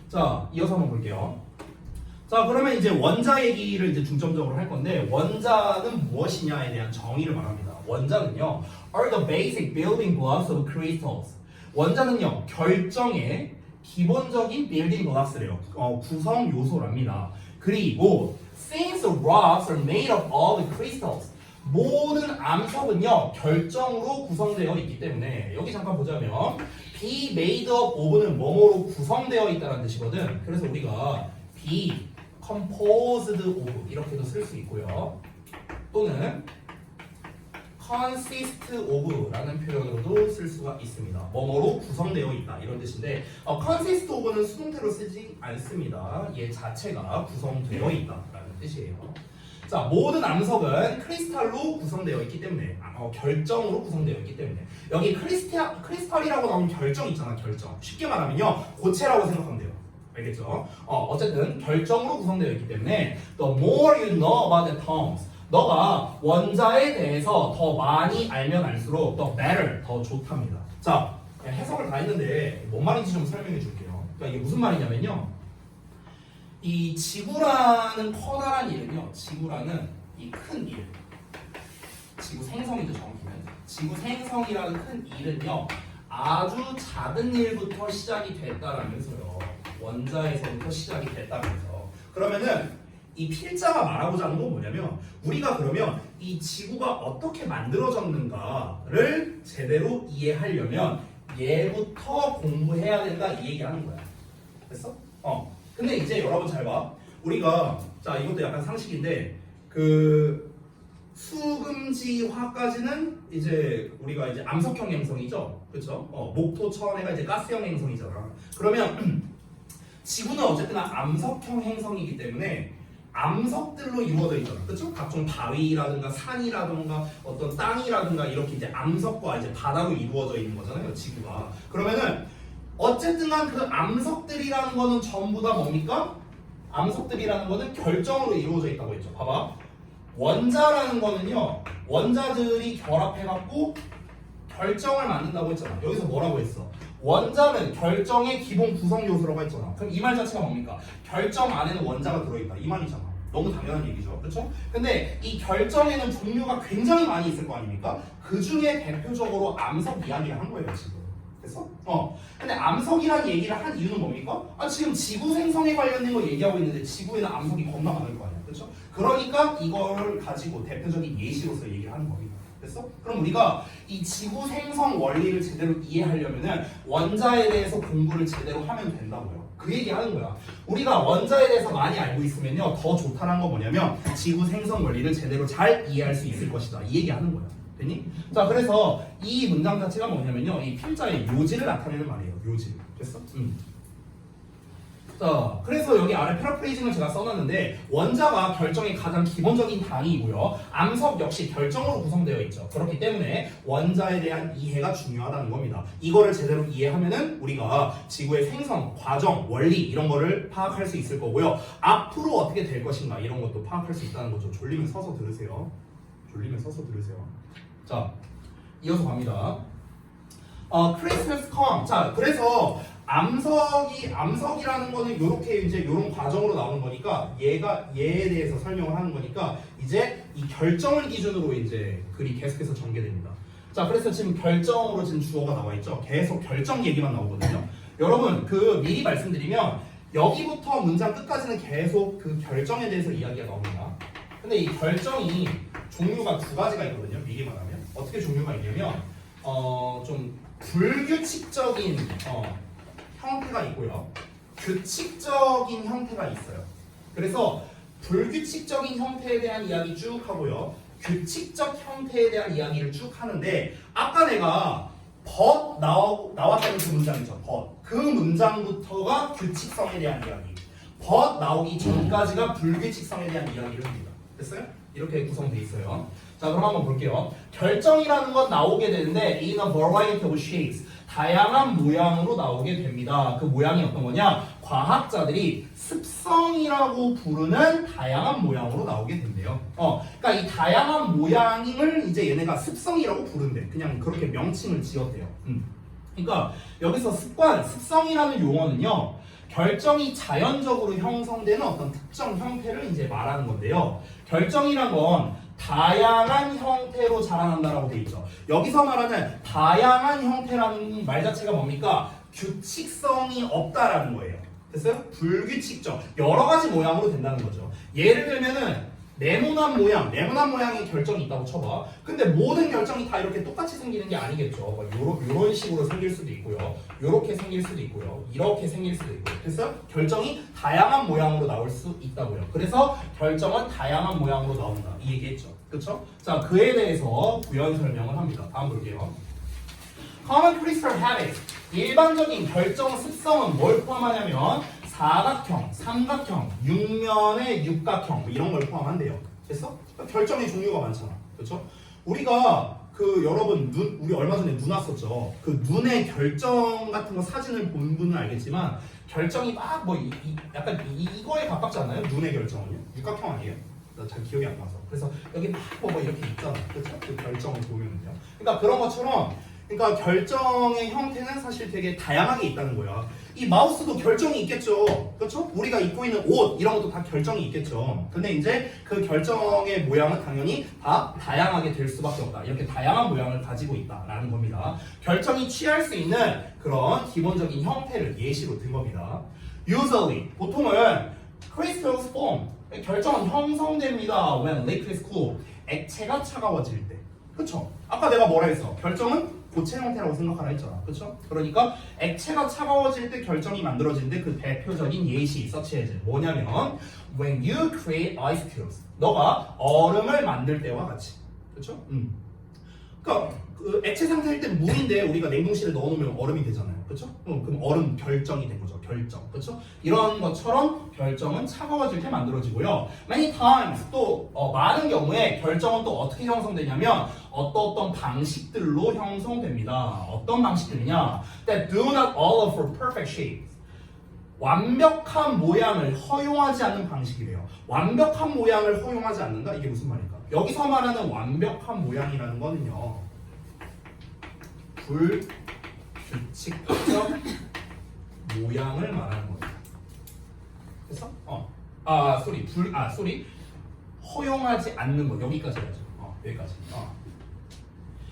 자, 이어서 한번 볼게요. 자, 그러면 이제 원자 얘기를 이제 중점적으로 할 건데 원자는 무엇이냐에 대한 정의를 말합니다. 원자는요, are the basic building blocks of crystals. 원자는요, 결정의 기본적인 building blocks래요. 구성 요소랍니다. 그리고 since the rocks are made of all the crystals. 모든 암석은요, 결정으로 구성되어 있기 때문에 여기 잠깐 보자면 be made up of는 뭐뭐로 구성되어 있다는 뜻이거든. 그래서 우리가 be composed of 이렇게도 쓸 수 있고요. 또는 consist of 라는 표현으로도 쓸 수가 있습니다. 뭐뭐로 구성되어 있다 이런 뜻인데 consist of는 수동태로 쓰지 않습니다. 얘 자체가 구성되어 있다 라는 뜻이에요. 자, 모든 암석은 크리스탈로 구성되어 있기 때문에 결정으로 구성되어 있기 때문에 여기 크리스탈이라고 나오는 결정 있잖아. 결정. 쉽게 말하면요, 고체라고 생각하면 돼요. 알겠죠? 어쨌든 결정으로 구성되어 있기 때문에 the more you know about the atoms, 너가 원자에 대해서 더 많이 알면 알수록 더 better, 더 좋답니다. 자, 해석을 다 했는데 뭔 말인지 좀 설명해 줄게요. 그러니까 이게 무슨 말이냐면요. 이 지구라는 커다란 일은요. 지구라는 이 큰 일. 지구 생성이죠, 정확히는. 지구 생성이라는 큰 일은요. 아주 작은 일부터 시작이 됐다라면서요. 원자에서부터 시작이 됐다면서. 그러면은 이 필자가 말하고자 하는 건 뭐냐면 우리가 그러면 이 지구가 어떻게 만들어졌는가를 제대로 이해하려면 얘부터 공부해야 된다 이 얘기하는 거야. 됐어? 근데 이제 여러분 잘 봐. 우리가 자 이것도 약간 상식인데 그 수금지화까지는 이제 우리가 이제 암석형 행성이죠, 그렇죠? 목토 천해가 이제 가스형 행성이잖아. 그러면 지구는 어쨌든 암석형 행성이기 때문에 암석들로 이루어져 있잖아, 그렇죠? 각종 바위라든가 산이라든가 어떤 땅이라든가 이렇게 이제 암석과 이제 바다로 이루어져 있는 거잖아요, 지구가. 그러면은 어쨌든간 그 암석들이라는 거는 전부 다 뭡니까? 암석들이라는 거는 결정으로 이루어져 있다고 했죠. 봐봐. 원자라는 거는요, 원자들이 결합해갖고 결정을 만든다고 했잖아. 여기서 뭐라고 했어? 원자는 결정의 기본 구성 요소라고 했잖아. 그럼 이 말 자체가 뭡니까? 결정 안에는 원자가 들어있다. 이 말이잖아. 너무 당연한 얘기죠. 그렇죠? 근데 이 결정에는 종류가 굉장히 많이 있을 거 아닙니까? 그 중에 대표적으로 암석 이야기를 한 거예요, 지금. 됐어? 근데 암석이라는 얘기를 한 이유는 뭡니까? 지금 지구 생성에 관련된 거 얘기하고 있는데 지구에는 암석이 겁나 많을 거 아니야. 그렇죠? 그러니까 이걸 가지고 대표적인 예시로서 얘기를 하는 겁니다. 됐어? 그럼 우리가 이 지구 생성 원리를 제대로 이해하려면은 원자에 대해서 공부를 제대로 하면 된다고요. 그 얘기 하는 거야. 우리가 원자에 대해서 많이 알고 있으면요, 더 좋다는 건 뭐냐면 지구 생성 원리를 제대로 잘 이해할 수 있을 것이다. 이 얘기 하는 거야. 됐니? 자, 그래서 이 문장 자체가 뭐냐면요, 이 필자의 요지를 나타내는 말이에요. 요지. 됐어? 자, 그래서 여기 아래 패러프레이징을 제가 써놨는데 원자가 결정의 가장 기본적인 단위이고요. 암석 역시 결정으로 구성되어 있죠. 그렇기 때문에 원자에 대한 이해가 중요하다는 겁니다. 이거를 제대로 이해하면은 우리가 지구의 생성, 과정, 원리 이런 거를 파악할 수 있을 거고요. 앞으로 어떻게 될 것인가 이런 것도 파악할 수 있다는 거죠. 졸리면 서서 들으세요. 졸리면 서서 들으세요. 자, 이어서 갑니다. 크리스마스 컴. 자, 그래서 암석이라는 거는 이렇게 이제 이런 과정으로 나오는 거니까 얘에 대해서 설명을 하는 거니까 이제 이 결정을 기준으로 이제 글이 계속해서 전개됩니다. 자, 그래서 지금 결정으로 지금 주어가 나와 있죠. 계속 결정 얘기만 나오거든요. 여러분 그 미리 말씀드리면 여기부터 문장 끝까지는 계속 그 결정에 대해서 이야기가 나옵니다. 근데 이 결정이 종류가 두 가지가 있거든요. 미리 말하면 어떻게 종류가 있냐면 좀 불규칙적인 형태가 있고요. 규칙적인 형태가 있어요. 그래서 불규칙적인 형태에 대한 이야기 쭉 하고요. 규칙적 형태에 대한 이야기를 쭉 하는데 아까 내가 but 나왔다는 그 문장이죠. but. 그 문장부터가 규칙성에 대한 이야기. but 나오기 전까지가 불규칙성에 대한 이야기를 합니다. 됐어요? 이렇게 구성되어 있어요. 자, 그럼 한번 볼게요. 결정이라는 건 나오게 되는데 in a variety of shapes. 다양한 모양으로 나오게 됩니다. 그 모양이 어떤 거냐? 과학자들이 습성이라고 부르는 다양한 모양으로 나오게 된대요. 그러니까 이 다양한 모양을 이제 얘네가 습성이라고 부른대. 그냥 그렇게 명칭을 지었대요. 그러니까 여기서 습성이라는 용어는요. 결정이 자연적으로 형성되는 어떤 특정 형태를 이제 말하는 건데요. 결정이란 건 다양한 형태로 자라난다라고 돼 있죠. 여기서 말하는 다양한 형태라는 말 자체가 뭡니까? 규칙성이 없다라는 거예요. 됐어요? 불규칙적. 여러 가지 모양으로 된다는 거죠. 예를 들면은 네모난 모양의 결정이 있다고 쳐봐. 근데 모든 결정이 다 이렇게 똑같이 생기는 게 아니겠죠. 요런 식으로 생길 수도 있고요. 요렇게 생길 수도 있고요. 이렇게 생길 수도 있고요. 그래서 결정이 다양한 모양으로 나올 수 있다고요. 그래서 결정은 다양한 모양으로 나온다. 이 얘기했죠. 그렇죠? 자, 그에 대해서 부연 설명을 합니다. 다음 볼게요. Common crystal habits. 일반적인 결정 습성은 뭘 포함하냐면 사각형, 삼각형, 육면의 육각형 뭐 이런 걸 포함한대요. 됐어? 결정의 종류가 많잖아. 그렇죠? 우리가 여러분 우리 얼마 전에 눈 왔었죠. 그 눈의 결정 같은 거 사진을 본 분은 알겠지만 결정이 막 뭐 약간 이거에 가깝지 않나요? 눈의 결정은요? 육각형 아니에요? 나 잘 기억이 안 나서. 그래서 여기 막 뭐 이렇게 있잖아. 그렇죠? 그 결정을 보면은요. 그러니까 그런 것처럼 그러니까 결정의 형태는 사실 되게 다양하게 있다는 거야. 이 마우스도 결정이 있겠죠. 그렇죠? 우리가 입고 있는 옷 이런 것도 다 결정이 있겠죠. 근데 이제 그 결정의 모양은 당연히 다 다양하게 될 수밖에 없다. 이렇게 다양한 모양을 가지고 있다라는 겁니다. 결정이 취할 수 있는 그런 기본적인 형태를 예시로 든 겁니다. Usually 보통은 crystals form 결정은 형성됩니다. When liquid is cool 액체가 차가워질 때. 그렇죠? 아까 내가 뭐라 했어? 결정은 고체 형태라고 생각하라 했잖아. 그렇죠? 그러니까 액체가 차가워질 때 결정이 만들어지는데 그 대표적인 예시 서치해즈 뭐냐면 when you create ice cubes 너가 얼음을 만들 때와 같이. 그렇죠? 그러니까 그 액체 상태일 땐 물인데 우리가 냉동실에 넣어놓으면 얼음이 되잖아요. 그렇죠? 그럼 얼음 결정이 된 거죠. 결정. 그렇죠? 이런 것처럼 결정은 차가워질 때 만들어지고요. Many times 또 많은 경우에 결정은 또 어떻게 형성되냐면 어떤 방식들로 형성됩니다. 어떤 방식들이냐? That do not allow for perfect shapes. 완벽한 모양을 허용하지 않는 방식이래요. 완벽한 모양을 허용하지 않는다? 이게 무슨 말일까? 여기서 말하는 완벽한 모양이라는 거는요. 불규칙적 모양을 말하는 겁니다. 그래서 허용하지 않는 거 여기까지 하죠. 여기까지.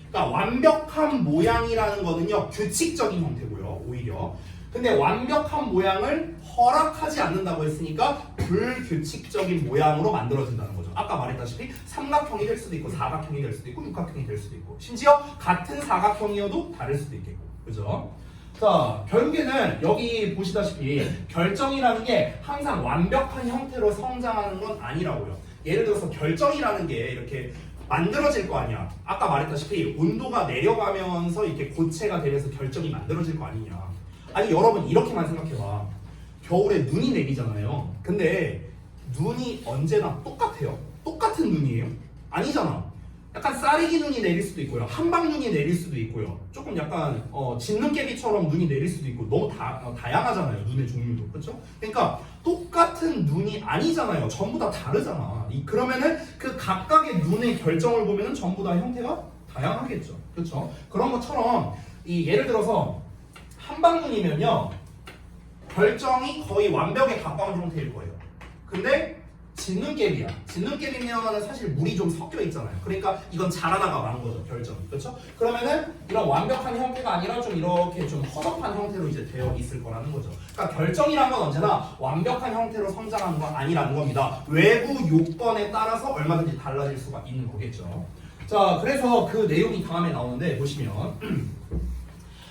그러니까 완벽한 모양이라는 거는요 규칙적인 형태고요 오히려. 근데 완벽한 모양을 허락하지 않는다고 했으니까 불규칙적인 모양으로 만들어진다는 거죠. 아까 말했다시피 삼각형이 될 수도 있고 사각형이 될 수도 있고 육각형이 될 수도 있고 심지어 같은 사각형이어도 다를 수도 있겠고 그죠? 자 결국에는 여기 보시다시피 결정이라는 게 항상 완벽한 형태로 성장하는 건 아니라고요. 예를 들어서 결정이라는 게 이렇게 만들어질 거 아니야. 아까 말했다시피 온도가 내려가면서 이렇게 고체가 되면서 결정이 만들어질 거 아니냐. 아니 여러분 이렇게만 생각해봐. 겨울에 눈이 내리잖아요. 근데 눈이 언제나 똑같아요. 똑같은 눈이에요? 아니잖아. 약간 쌀이기 눈이 내릴 수도 있고요. 한방 눈이 내릴 수도 있고요. 조금 약간 진눈깨비처럼 눈이 내릴 수도 있고 너무 다양하잖아요. 눈의 종류도. 그렇죠? 그러니까 똑같은 눈이 아니잖아요. 전부 다 다르잖아. 그러면은 그 각각의 눈의 결정을 보면은 전부 다 형태가 다양하겠죠. 그렇죠? 그런 것처럼 예를 들어서 한방눈이면요 결정이 거의 완벽에 가까운 형태일 거예요. 근데 진눈깨비야. 진눈깨비면 사실 물이 좀 섞여 있잖아요. 그러니까 이건 자라나가 많은 거죠 결정이. 그렇죠? 그러면은 이런 완벽한 형태가 아니라 좀 이렇게 좀 허접한 형태로 이제 되어 있을 거라는 거죠. 그러니까 결정이란 건 언제나 완벽한 형태로 성장하는 건 아니라는 겁니다. 외부 요건에 따라서 얼마든지 달라질 수가 있는 거겠죠. 자, 그래서 그 내용이 다음에 나오는데 보시면.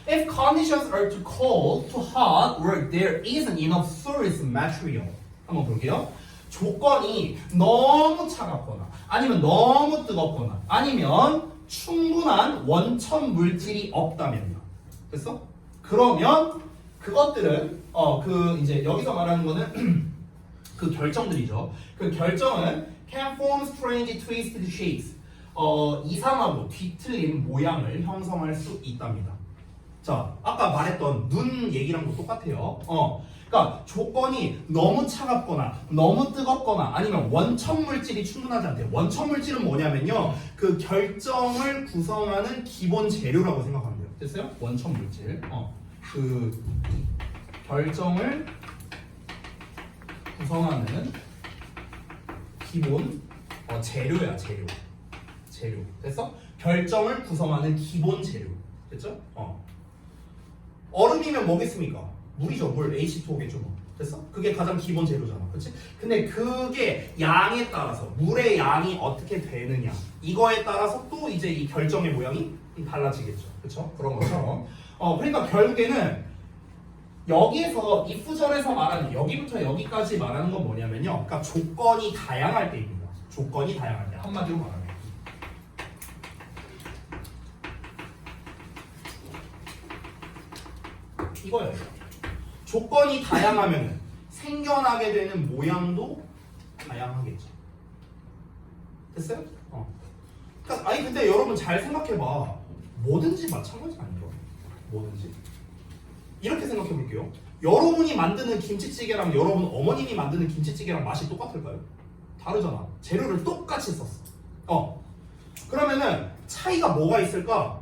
If conditions are too cold, too hot, or there isn't enough source material. 한번 볼게요. 조건이 너무 차갑거나 아니면 너무 뜨겁거나 아니면 충분한 원천 물질이 없다면요. 됐어? 그러면 그것들은 이제 여기서 말하는 거는 그 결정들이죠. 그 결정은 can form strange twisted shapes. 이상하고 뒤틀린 모양을 형성할 수 있답니다. 자, 아까 말했던 눈 얘기랑도 똑같아요. 그러니까 조건이 너무 차갑거나 너무 뜨겁거나 아니면 원천 물질이 충분하지 않대요. 원천 물질은 뭐냐면요, 그 결정을 구성하는 기본 재료라고 생각하면 돼요. 됐어요? 원천 물질. 그 결정을 구성하는 기본 재료야, 재료. 됐어? 결정을 구성하는 기본 재료. 됐죠? 얼음이면 뭐겠습니까? 물이죠. 물 H2O겠죠. 뭐. 됐어? 그게 가장 기본 재료잖아. 그렇지? 근데 그게 양에 따라서 물의 양이 어떻게 되느냐 이거에 따라서 또 이제 이 결정의 모양이 달라지겠죠. 그렇죠? 그런 것처럼. 그러니까 결국에는 여기에서 이 구절에서 말하는 여기부터 여기까지 말하는 건 뭐냐면요. 그러니까 조건이 다양할 때입니다. 조건이 다양할 때. 한마디로 말하면. 이거예요. 조건이 다양하면 생겨나게 되는 모양도 다양하겠죠. 됐어요? 그러니까 아니 근데 여러분 잘 생각해봐. 뭐든지 마찬가지 아니에요? 뭐든지. 이렇게 생각해 볼게요. 여러분이 만드는 김치찌개랑 여러분 어머님이 만드는 김치찌개랑 맛이 똑같을까요? 다르잖아. 재료를 똑같이 썼어. 그러면은 차이가 뭐가 있을까?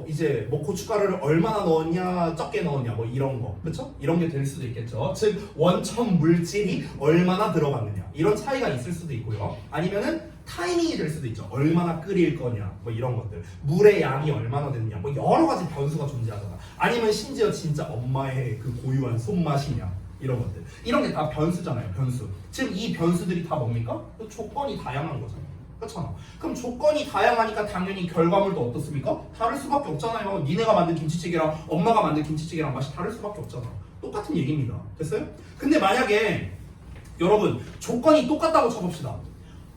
이제 고춧가루를 얼마나 넣었냐, 적게 넣었냐, 이런 거, 그렇죠? 이런 게 될 수도 있겠죠. 즉 원천 물질이 얼마나 들어갔느냐, 이런 차이가 있을 수도 있고요. 아니면은 타이밍이 될 수도 있죠. 얼마나 끓일 거냐, 이런 것들, 물의 양이 얼마나 됐냐, 여러 가지 변수가 존재하잖아. 아니면 심지어 진짜 엄마의 그 고유한 손맛이냐, 이런 것들, 이런 게 다 변수잖아요. 변수. 지금 이 변수들이 다 뭡니까? 조건이 다양한 거잖아요. 그렇잖아. 그럼 조건이 다양하니까 당연히 결과물도 어떻습니까? 다를 수밖에 없잖아요. 니네가 만든 김치찌개랑 엄마가 만든 김치찌개랑 맛이 다를 수밖에 없잖아. 똑같은 얘기입니다. 됐어요? 근데 만약에 여러분 조건이 똑같다고 쳐봅시다.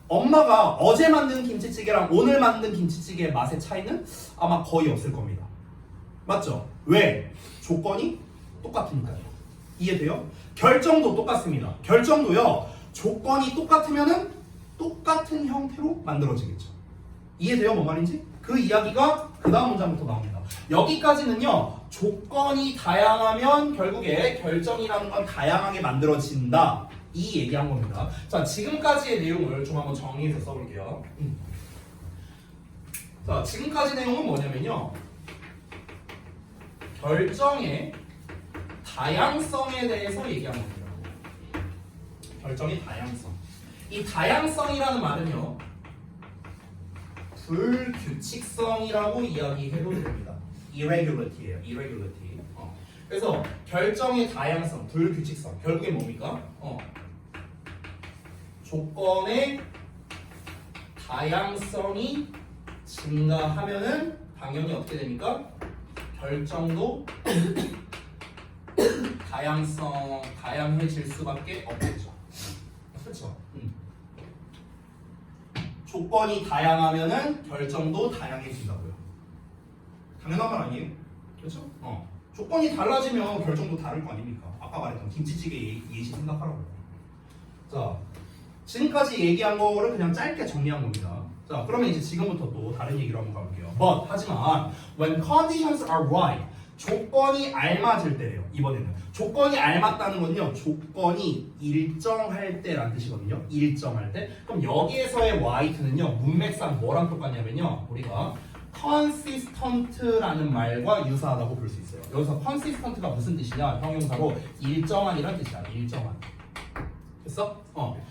엄마가 어제 만든 김치찌개랑 오늘 만든 김치찌개의 맛의 차이는 아마 거의 없을 겁니다. 맞죠? 왜? 조건이 똑같으니까요. 이해돼요? 결정도 똑같습니다. 결정도요. 조건이 똑같으면은 똑같은 형태로 만들어지겠죠. 이해돼요? 뭔 말인지? 그 이야기가 그 다음 문장부터 나옵니다. 여기까지는요. 조건이 다양하면 결국에 결정이라는 건 다양하게 만들어진다. 이 얘기한 겁니다. 자, 지금까지의 내용을 좀 한번 정리해서 써볼게요. 자, 지금까지 내용은 뭐냐면요. 결정의 다양성에 대해서 얘기한 겁니다. 결정의 다양성. 이 다양성이라는 말은요, 불규칙성이라고 이야기해도 됩니다. irregularity예요. irregularity. 그래서 결정의 다양성, 불규칙성, 결국에 뭡니까? 조건의 다양성이 증가하면은 당연히 어떻게 됩니까? 결정도 다양해질 수밖에 없겠죠. 그렇죠. 조건이 다양하면은 결정도 다양해진다고요. 당연한 말 아니에요? 그렇죠? 조건이 달라지면 결정도 다를 거 아닙니까? 아까 말했던 김치찌개 예시 생각하라고요. 자, 지금까지 얘기한 거를 그냥 짧게 정리한 겁니다. 자, 그러면 이제 지금부터 또 다른 얘기로 한번 가볼게요. But 하지만 when conditions are right, 조건이 알맞을 때래요. 이번에는 조건이 알맞다는 건요, 조건이 일정할 때라는 뜻이거든요. 일정할 때. 그럼 여기에서의 white는요, 문맥상 뭐랑 똑같냐면요, 우리가 consistent라는 말과 유사하다고 볼 수 있어요. 여기서 consistent가 무슨 뜻이냐? 형용사로 일정한이란 뜻이야. 일정한. 됐어?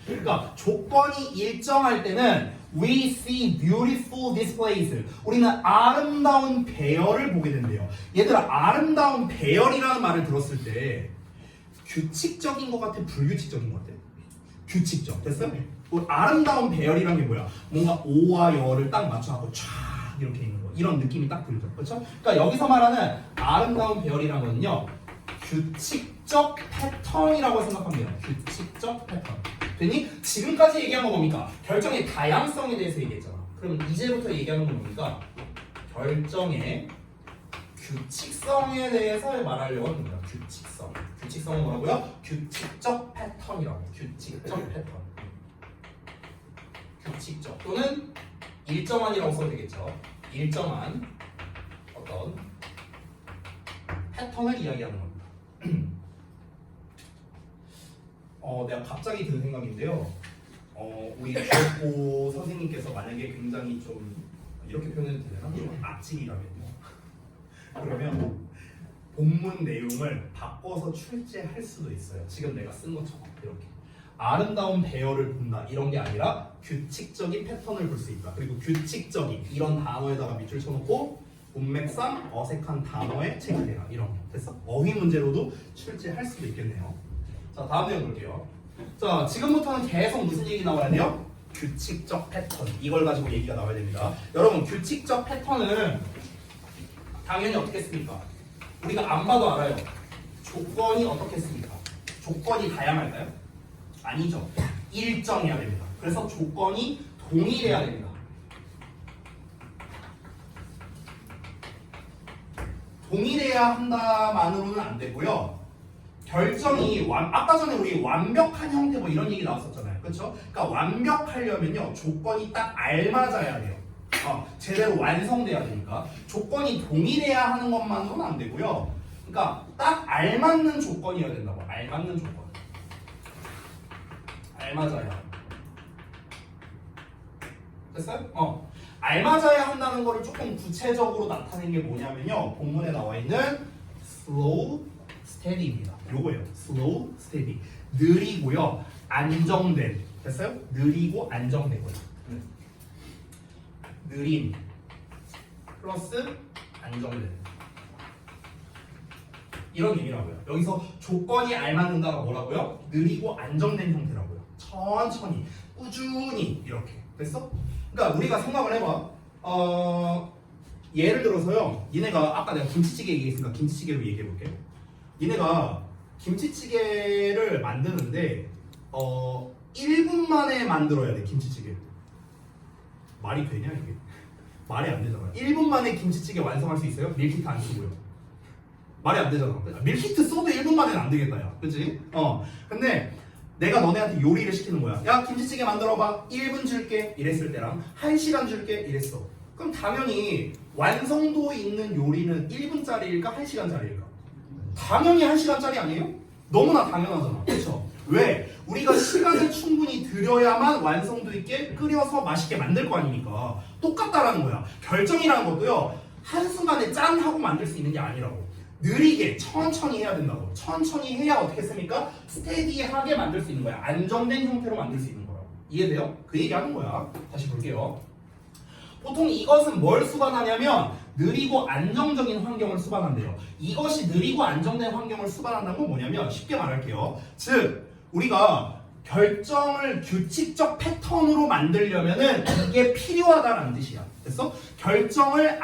그러니까 조건이 일정할 때는 we see beautiful displays. 우리는 아름다운 배열을 보게 된대요. 얘들아, 아름다운 배열이라는 말을 들었을 때 규칙적인 것 같아? 불규칙적인 것 같아? 규칙적. 됐어? 아름다운 배열이란 게 뭐야? 뭔가 오와 여를 딱 맞춰갖고 촤 이렇게 있는 거. 이런 느낌이 딱 들죠. 그렇죠? 그러니까 여기서 말하는 아름다운 배열이란 거는요, 규칙적 패턴이라고 생각하면 돼요. 규칙적 패턴. 됐니? 지금까지 얘기한 거 뭡니까? 결정의 다양성에 대해서 얘기했잖아. 그럼 이제부터 얘기하는 건 뭡니까? 결정의 규칙성에 대해서 말하려고 합니다. 규칙성. 규칙성은 뭐라고요? 규칙적 패턴이라고. 규칙적 패턴. 규칙적 또는 일정한이라고 써도 되겠죠. 일정한 어떤 패턴을 이야기하는 겁니다. 내가 갑자기 든 생각인데요. 우리 교육고 선생님께서 만약에 굉장히 좀 이렇게 표현해도 되나? 좀 악질이라면요. 그러면 본문 내용을 바꿔서 출제할 수도 있어요. 지금 내가 쓴 것처럼 이렇게 아름다운 배열을 본다 이런 게 아니라 규칙적인 패턴을 볼 수 있다. 그리고 규칙적인 이런 단어에다가 밑줄 쳐놓고 문맥상 어색한 단어에 체크해라 이런 거. 됐어? 어휘 문제로도 출제할 수도 있겠네요. 자, 다음 내용 볼게요. 자, 지금부터는 계속 무슨 얘기 나와야 돼요? 규칙적 패턴. 이걸 가지고 얘기가 나와야 됩니다. 여러분, 규칙적 패턴은 당연히 어떻게 씁니까? 우리가 안 봐도 알아요. 조건이 어떻게 씁니까? 조건이 다양할까요? 아니죠. 일정해야 됩니다. 그래서 조건이 동일해야 됩니다. 동일해야 한다만으로는 안 되고요. 결정이 아까 전에 우리 완벽한 형태 뭐 이런 얘기 나왔었잖아요. 그렇죠? 그러니까 완벽하려면요. 조건이 딱 알맞아야 돼요. 제대로 완성돼야 되니까. 조건이 동일해야 하는 것만으로는 안 되고요. 그러니까 딱 알맞는 조건이어야 된다고. 알맞는 조건. 알맞아야. 됐어요? 알맞아야 한다는 거를 조금 구체적으로 나타낸 게 뭐냐면요. 본문에 나와 있는 slow, steady입니다. 요거예요. slow, steady. 느리고요. 안정된. 됐어요? 느리고 안정되고요. 느림 플러스 안정된. 이런 의미라고요. 여기서 조건이 알맞는다가 뭐라고요? 느리고 안정된 형태라고요. 천천히, 꾸준히 이렇게. 됐어? 그러니까 우리가 생각을 해봐. 예를 들어서요. 니네가 아까 내가 김치찌개 얘기했으니까 김치찌개로 얘기해볼게. 니네가 김치찌개를 만드는데 1분 만에 만들어야 돼. 김치찌개. 말이 되냐 이게? 말이 안 되잖아. 1분 만에 김치찌개 완성할 수 있어요? 밀키트 안 쓰고요. 말이 안 되잖아. 밀키트 써도 1분 만에는 안 되겠다, 야. 그치? 근데 내가 너네한테 요리를 시키는 거야. 야, 김치찌개 만들어봐. 1분 줄게. 이랬을 때랑 1시간 줄게. 이랬어. 그럼 당연히 완성도 있는 요리는 1분짜리일까? 1시간짜리일까? 당연히 1시간짜리 아니에요? 너무나 당연하잖아. 그렇죠? 왜? 우리가 시간을 충분히 들여야만 완성도 있게 끓여서 맛있게 만들 거 아닙니까? 똑같다라는 거야. 결정이라는 것도요. 한순간에 짠 하고 만들 수 있는 게 아니라고. 느리게 천천히 해야 된다고. 천천히 해야 어떻게 했습니까? 스테디하게 만들 수 있는 거야. 안정된 형태로 만들 수 있는 거야. 이해돼요? 그 얘기하는 거야. 다시 볼게요. 보통 이것은 뭘 수반하냐면 느리고 안정적인 환경을 수반한대요. 이것이 느리고 안정된 환경을 수반한다는 건 뭐냐면 쉽게 말할게요. 즉 우리가 결정을 규칙적 패턴으로 만들려면은 이게 필요하다는 뜻이야. 됐어? 결정을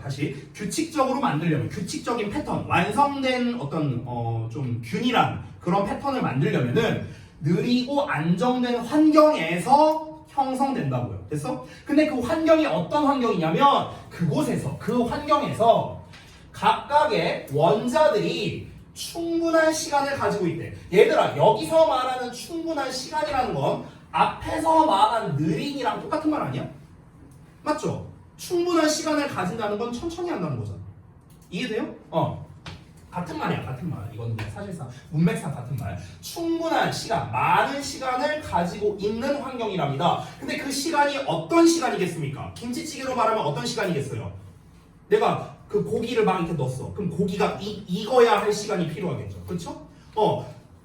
다시 규칙적으로 만들려면 규칙적인 패턴, 완성된 어떤 좀 균일한 그런 패턴을 만들려면은 느리고 안정된 환경에서 형성된다고요. 됐어? 근데 그 환경이 어떤 환경이냐면 그 환경에서 각각의 원자들이 충분한 시간을 가지고 있대. 얘들아, 여기서 말하는 충분한 시간이라는 건 앞에서 말한 느림이랑 똑같은 말 아니야? 맞죠? 충분한 시간을 가진다는 건 천천히 한다는 거잖아. 이해돼요? 같은 말이야, 같은 말. 이건 사실상 문맥상 같은 말. 충분한 시간, 많은 시간을 가지고 있는 환경이랍니다. 근데 그 시간이 어떤 시간이겠습니까? 김치찌개로 말하면 어떤 시간이겠어요? 내가 그 고기를 막 이렇게 넣었어. 그럼 고기가 익어야 할 시간이 필요하겠죠. 그렇죠?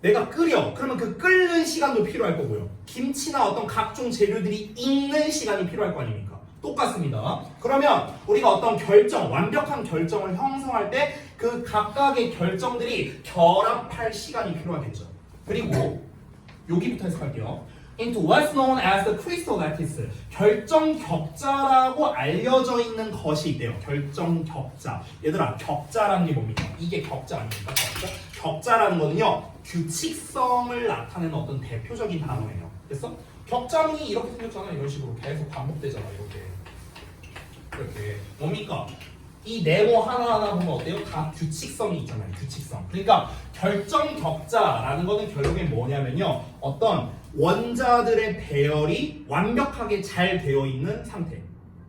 내가 끓여. 그러면 그 끓는 시간도 필요할 거고요. 김치나 어떤 각종 재료들이 익는 시간이 필요할 거 아닙니까? 똑같습니다. 그러면 우리가 어떤 결정, 완벽한 결정을 형성할 때 그 각각의 결정들이 결합할 시간이 필요하겠죠. 그리고 여기부터 해석할게요. Into what's known as the crystal lattice. 결정 격자라고 알려져 있는 것이 있대요. 결정 격자. 얘들아, 격자라는 게 뭡니까? 이게 격자 아닙니까? 격자라는 거는요, 규칙성을 나타내는 어떤 대표적인 단어예요. 됐어? 격자문이 이렇게 생겼잖아. 이런 식으로 계속 반복되잖아. 이렇게 뭡니까? 이 네모 하나하나 보면 어때요? 다 규칙성이 있잖아요. 규칙성. 그러니까 결정 격자라는 거는 결국엔 뭐냐면요, 어떤 원자들의 배열이 완벽하게 잘 되어 있는 상태.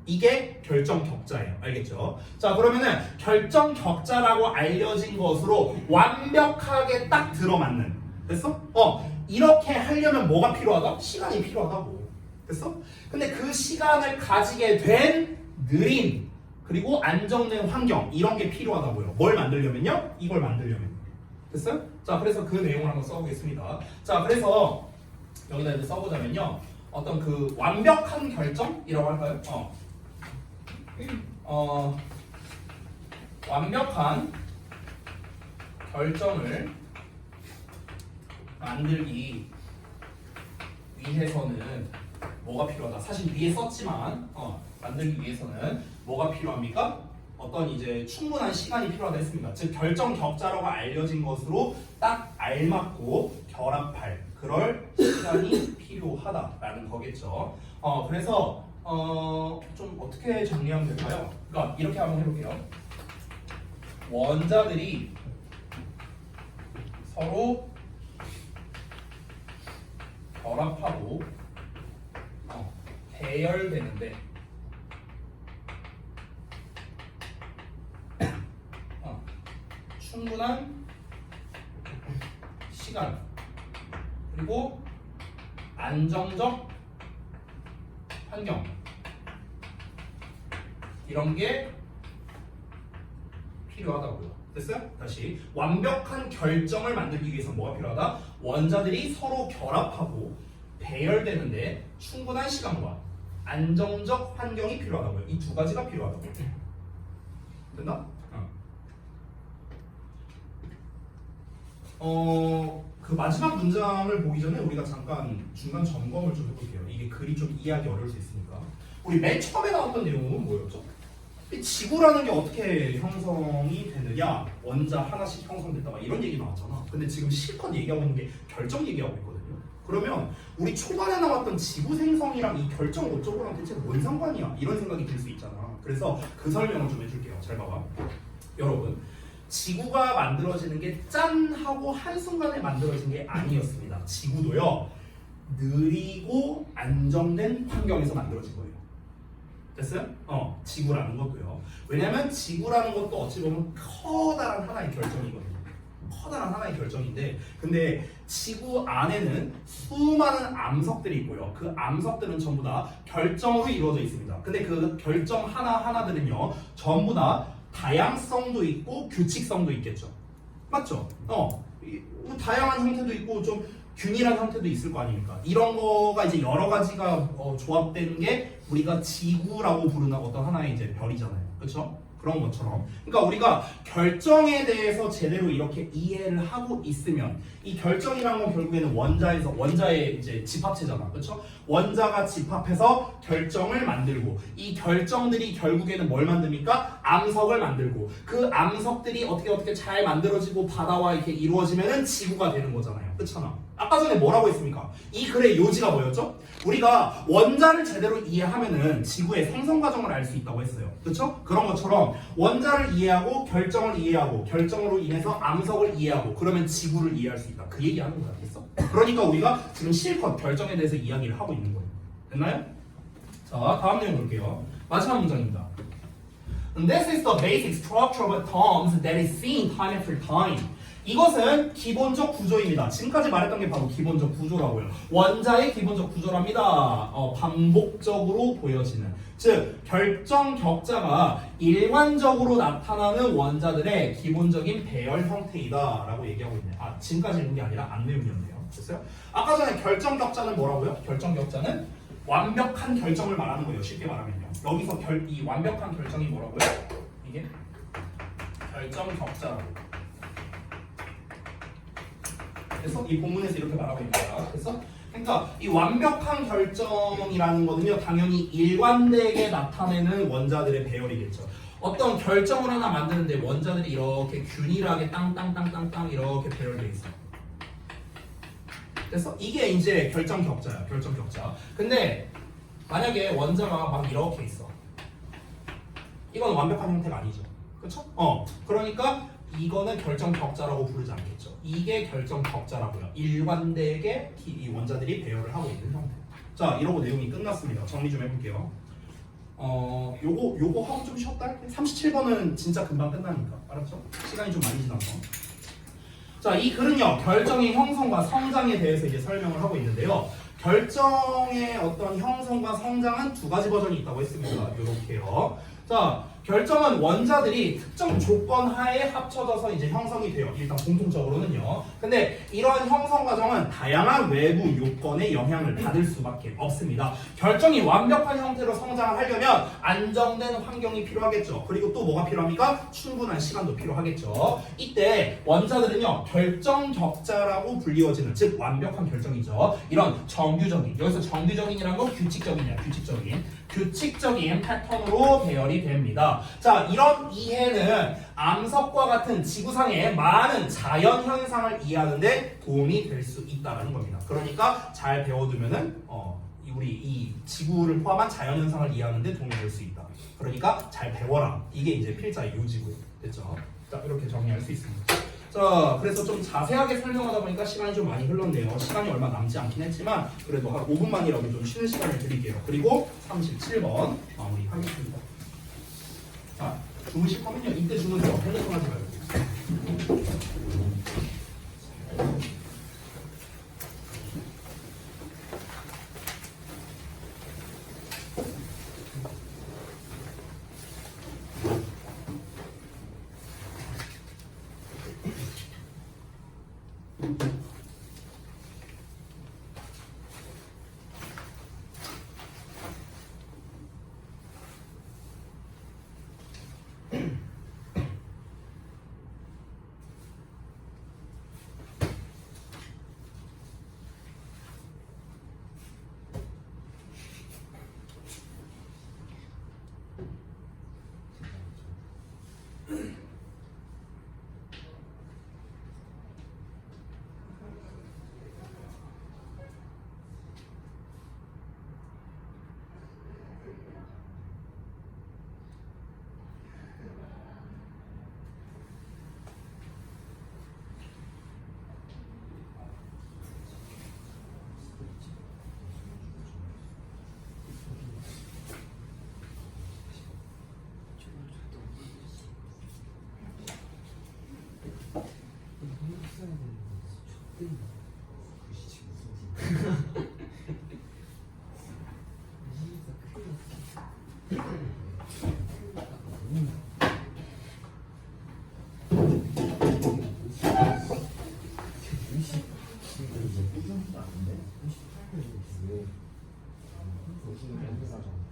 이게 결정 격자예요. 알겠죠? 자, 그러면은 결정 격자라고 알려진 것으로 완벽하게 딱 들어맞는. 됐어? 이렇게 하려면 뭐가 필요하다? 시간이 필요하다고. 됐어? 근데 그 시간을 가지게 된 느림, 그리고 안정된 환경, 이런 게 필요하다고요. 뭘 만들려면요? 이걸 만들려면. 됐어요? 자, 그래서 그 내용을 한번 써보겠습니다. 자, 그래서 여기다 이제 써보자면요, 어떤 그 완벽한 결정이라고 할까요? 완벽한 결정을 만들기 위해서는 뭐가 필요하다? 사실 위에 썼지만 만들기 위해서는 뭐가 필요합니까? 어떤 이제 충분한 시간이 필요하다 했습니다. 즉 결정 격자라고 알려진 것으로 딱 알맞고 결합할 그럴 시간이 필요하다라는 거겠죠. 그래서 좀 어떻게 정리하면 될까요? 그러니까 이렇게 한번 해볼게요. 원자들이 서로 결합하고 배열되는데 충분한 시간 그리고 안정적 환경 이런 게 필요하다고요. 됐어요? 다시 완벽한 결정을 만들기 위해서 뭐가 필요하다? 원자들이 서로 결합하고 배열되는데 충분한 시간과 안정적 환경이 필요하다고요. 이 두 가지가 필요하다고요. 됐나? 그 마지막 문장을 보기 전에 우리가 잠깐 중간 점검을 좀 해볼게요. 이게 글이 좀 이해하기 어려울 수 있으니까. 우리 맨 처음에 나왔던 내용은 뭐였죠? 이 지구라는 게 어떻게 형성이 되느냐, 원자 하나씩 형성됐다, 막 이런 얘기 나왔잖아. 근데 지금 실컷 얘기하고 있는 게 결정 얘기하고 있거든요. 그러면 우리 초반에 나왔던 지구 생성이랑 이 결정 어쩌고랑 대체 뭔 상관이야? 이런 생각이 들 수 있잖아. 그래서 그 설명을 좀 해줄게요. 잘 봐봐. 여러분, 지구가 만들어지는 게 짠 하고 한순간에 만들어진 게 아니었습니다. 지구도요, 느리고 안정된 환경에서 만들어진 거예요. 됐어요? 지구라는 것도요. 왜냐면 지구라는 것도 어찌 보면 커다란 하나의 결정이거든요. 커다란 하나의 결정인데, 근데 지구 안에는 수많은 암석들이 있고요. 그 암석들은 전부 다 결정으로 이루어져 있습니다. 근데 그 결정 하나하나들은요, 전부 다 다양성도 있고 규칙성도 있겠죠. 맞죠? 다양한 형태도 있고 좀 균일한 형태도 있을 거 아닙니까? 이런 거가 이제 여러 가지가 조합되는 게 우리가 지구라고 부르는 어떤 하나의 이제 별이잖아요. 그렇죠? 그런 것처럼. 그러니까 우리가 결정에 대해서 제대로 이렇게 이해를 하고 있으면, 이 결정이라는 건 결국에는 원자의 이제 집합체잖아. 그렇죠? 원자가 집합해서 결정을 만들고, 이 결정들이 결국에는 뭘 만듭니까? 암석을 만들고, 그 암석들이 어떻게 잘 만들어지고 바다와 이렇게 이루어지면은 지구가 되는 거잖아요. 그렇잖아. 아까 전에 뭐라고 했습니까? 이 글의 요지가 뭐였죠? 우리가 원자를 제대로 이해하면은 지구의 생성 과정을 알 수 있다고 했어요. 그렇죠? 그런 것처럼 원자를 이해하고 결정을 이해하고 결정으로 인해서 암석을 이해하고 그러면 지구를 이해할 수 있다. 그 얘기하는 거야. 됐어? 그러니까 우리가 지금 실컷 결정에 대해서 이야기를 하고 있는 거예요. 됐나요? 자, 다음 내용 볼게요. 마지막 문장입니다. This is the basic structure of atoms that is seen time after time. 이것은 기본적 구조입니다. 지금까지 말했던 게 바로 기본적 구조라고요. 원자의 기본적 구조랍니다. 반복적으로 보여지는. 즉, 결정 격자가 일관적으로 나타나는 원자들의 기본적인 배열 형태이다 라고 얘기하고 있네요. 지금까지 읽은 게 아니라 앞내용이었네요. 됐어요? 아까 전에 결정 격자는 뭐라고요? 결정 격자는 완벽한 결정을 말하는 거예요. 쉽게 말하면요. 여기서 이 완벽한 결정이 뭐라고요? 이게 결정 격자라고. 그래서 이 본문에서 이렇게 말하고 있는 거야. 그래서 그러니까 이 완벽한 결정이라는 거는요, 당연히 일관되게 나타내는 원자들의 배열이겠죠. 어떤 결정을 하나 만드는데 원자들이 이렇게 균일하게 땅땅땅땅땅 이렇게 배열돼 있어. 그래서 이게 이제 결정 격자야. 결정 격자. 근데 만약에 원자가 막 이렇게 있어. 이건 완벽한 형태가 아니죠. 그렇죠? 그러니까 이거는 결정 격자라고 부르지 않겠죠. 이게 결정 격자라고요. 일관되게 이 원자들이 배열을 하고 있는 형태. 자, 이러고 내용이 끝났습니다. 정리 좀 해볼게요. 요거 하고 좀 쉬었다 할게. 37번은 진짜 금방 끝나니까. 알았죠? 시간이 좀 많이 지나서. 자, 이 글은요, 결정의 형성과 성장에 대해서 이제 설명을 하고 있는데요. 결정의 어떤 형성과 성장은 두 가지 버전이 있다고 했습니다. 요렇게요. 자, 결정은 원자들이 특정 조건 하에 합쳐져서 이제 형성이 돼요. 일단 공통적으로는요. 근데 이러한 형성 과정은 다양한 외부 요건에 영향을 받을 수밖에 없습니다. 결정이 완벽한 형태로 성장을 하려면 안정된 환경이 필요하겠죠. 그리고 또 뭐가 필요합니까? 충분한 시간도 필요하겠죠. 이때 원자들은요, 결정 격자라고 불리워지는, 즉 완벽한 결정이죠. 이런 정규적인, 여기서 정규적인이라는 건 규칙적인이야. 규칙적인 패턴으로 배열이 됩니다. 자, 이런 이해는 암석과 같은 지구상의 많은 자연 현상을 이해하는데 도움이 될 수 있다는 겁니다. 그러니까 잘 배워두면은 우리 이 지구를 포함한 자연 현상을 이해하는데 도움이 될 수 있다. 그러니까 잘 배워라. 이게 이제 필자의 요지고요. 됐죠? 자, 이렇게 정리할 수 있습니다. 자, 그래서 좀 자세하게 설명하다 보니까 시간이 좀 많이 흘렀네요. 시간이 얼마 남지 않긴 했지만 그래도 한 5분만이라도 좀 쉬는 시간을 드릴게요. 그리고 37번 마무리하겠습니다. 자, 주무실 거면요, 이때 주무세요. 핸드폰 하지 말고.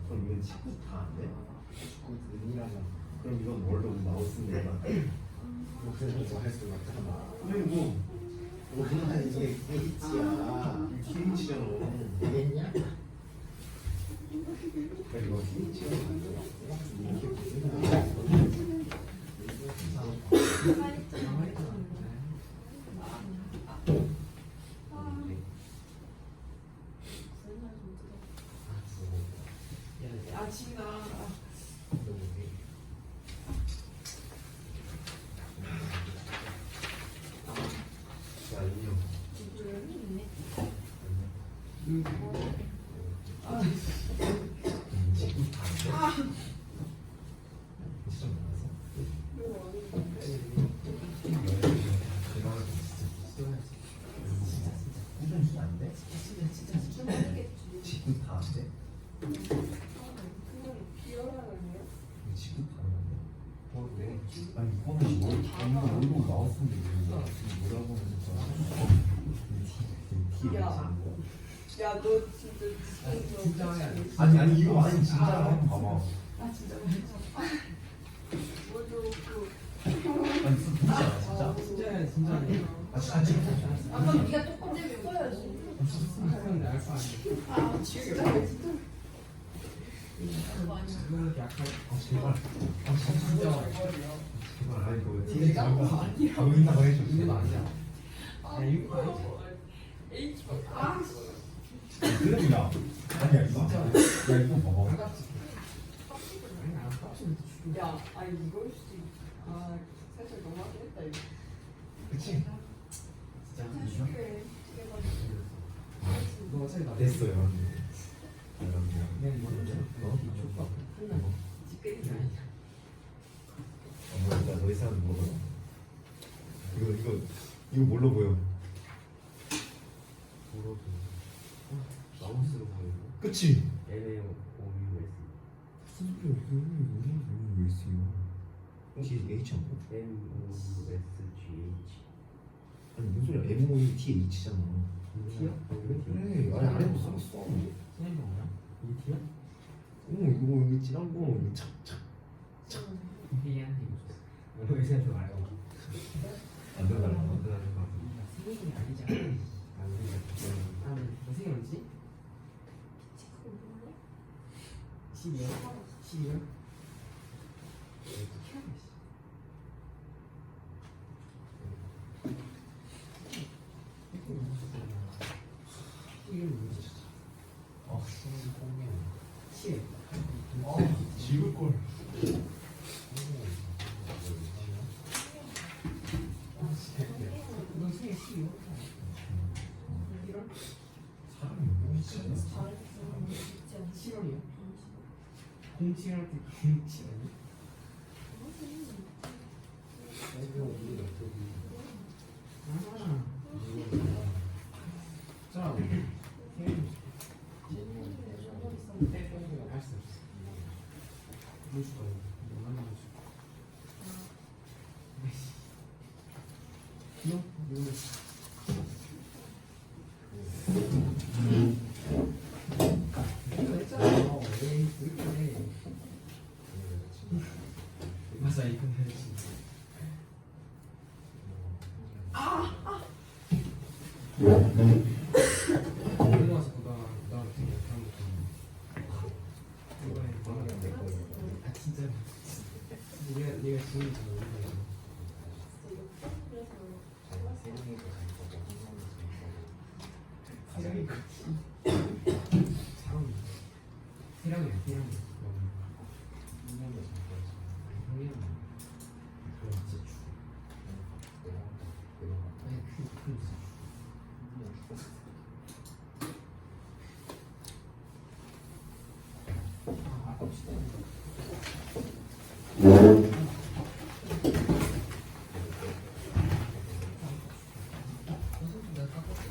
그럼 이건 친구 다 안 돼? 친구 은이라잖아. 그럼 이건 뭘로 마우스인데? 그래서 할 수가 없잖아. 아니 뭐 얼마나 이게 H야. H잖아. 되겠냐? 이거 H가 아 지민아. 자, 인형. 아니 이거는 뭘 얼굴 마우스인데 뭐라고 하는 야 너 진짜 진짜 아니 이거 아니 진짜 한번 봐봐. 아 진짜 뭐도 그 아니 진짜 진짜 아 진짜 아까 네가 똑같이 써야지. 그건 나을 거 아니야. 아 진짜 그렇게 약간 제발 진짜 제발 아니 이거 티에 가고 있다고 해줘. 이건 아니야. 야 이거 아니야. 그래 야 아니야 이거 야 이거 봐봐. 야 아니 이걸 수도 아 살짝 너무하긴 했다 이거. 그치? 진짜 너 어차피 나 됐어요. 그냥 이거 줘. 뒷그림이 뭐야 너희 사람 뭐가 이거 뭘로 보여? 뭐로 마우스로 보이고 그치? LA OUS 무슨 소리야 우리는 왜 있어요? 뒤에 H 안 보여? MOUSGH 아니 무슨 소리야 MOETH잖아. T요? 그래 아니 아래도 써봤어. 선생님 뭐야? 이 티야? 이거 여기 진한 거 이거 착착 이게 한테 이거 왜 생각 좀 알고. 안 들어가는 거. 선생님이 아니잖아. 다음 무슨 형이지? 12월? 12월? 이름 뭐지? 치. 지울 걸. 너 생일 12월? 사람이 뭐 있지? 7월이요? 07할 때 07 아니야? 자, 할수 없어. 볼 수가 없어. 뭐 하는 거지? 너? 어디 가서 보다 나 되게 못하는 거 이번에 방금 내 거예요. 아 진짜 네가 지금 잘 모르는 세상에서 재밌고 세상이 사람 세상이야 세상이 한번도 재밌고 형이야 그럼 진짜 죽어 아니 그 진짜 아깝시다. 무슨 내가 깎았어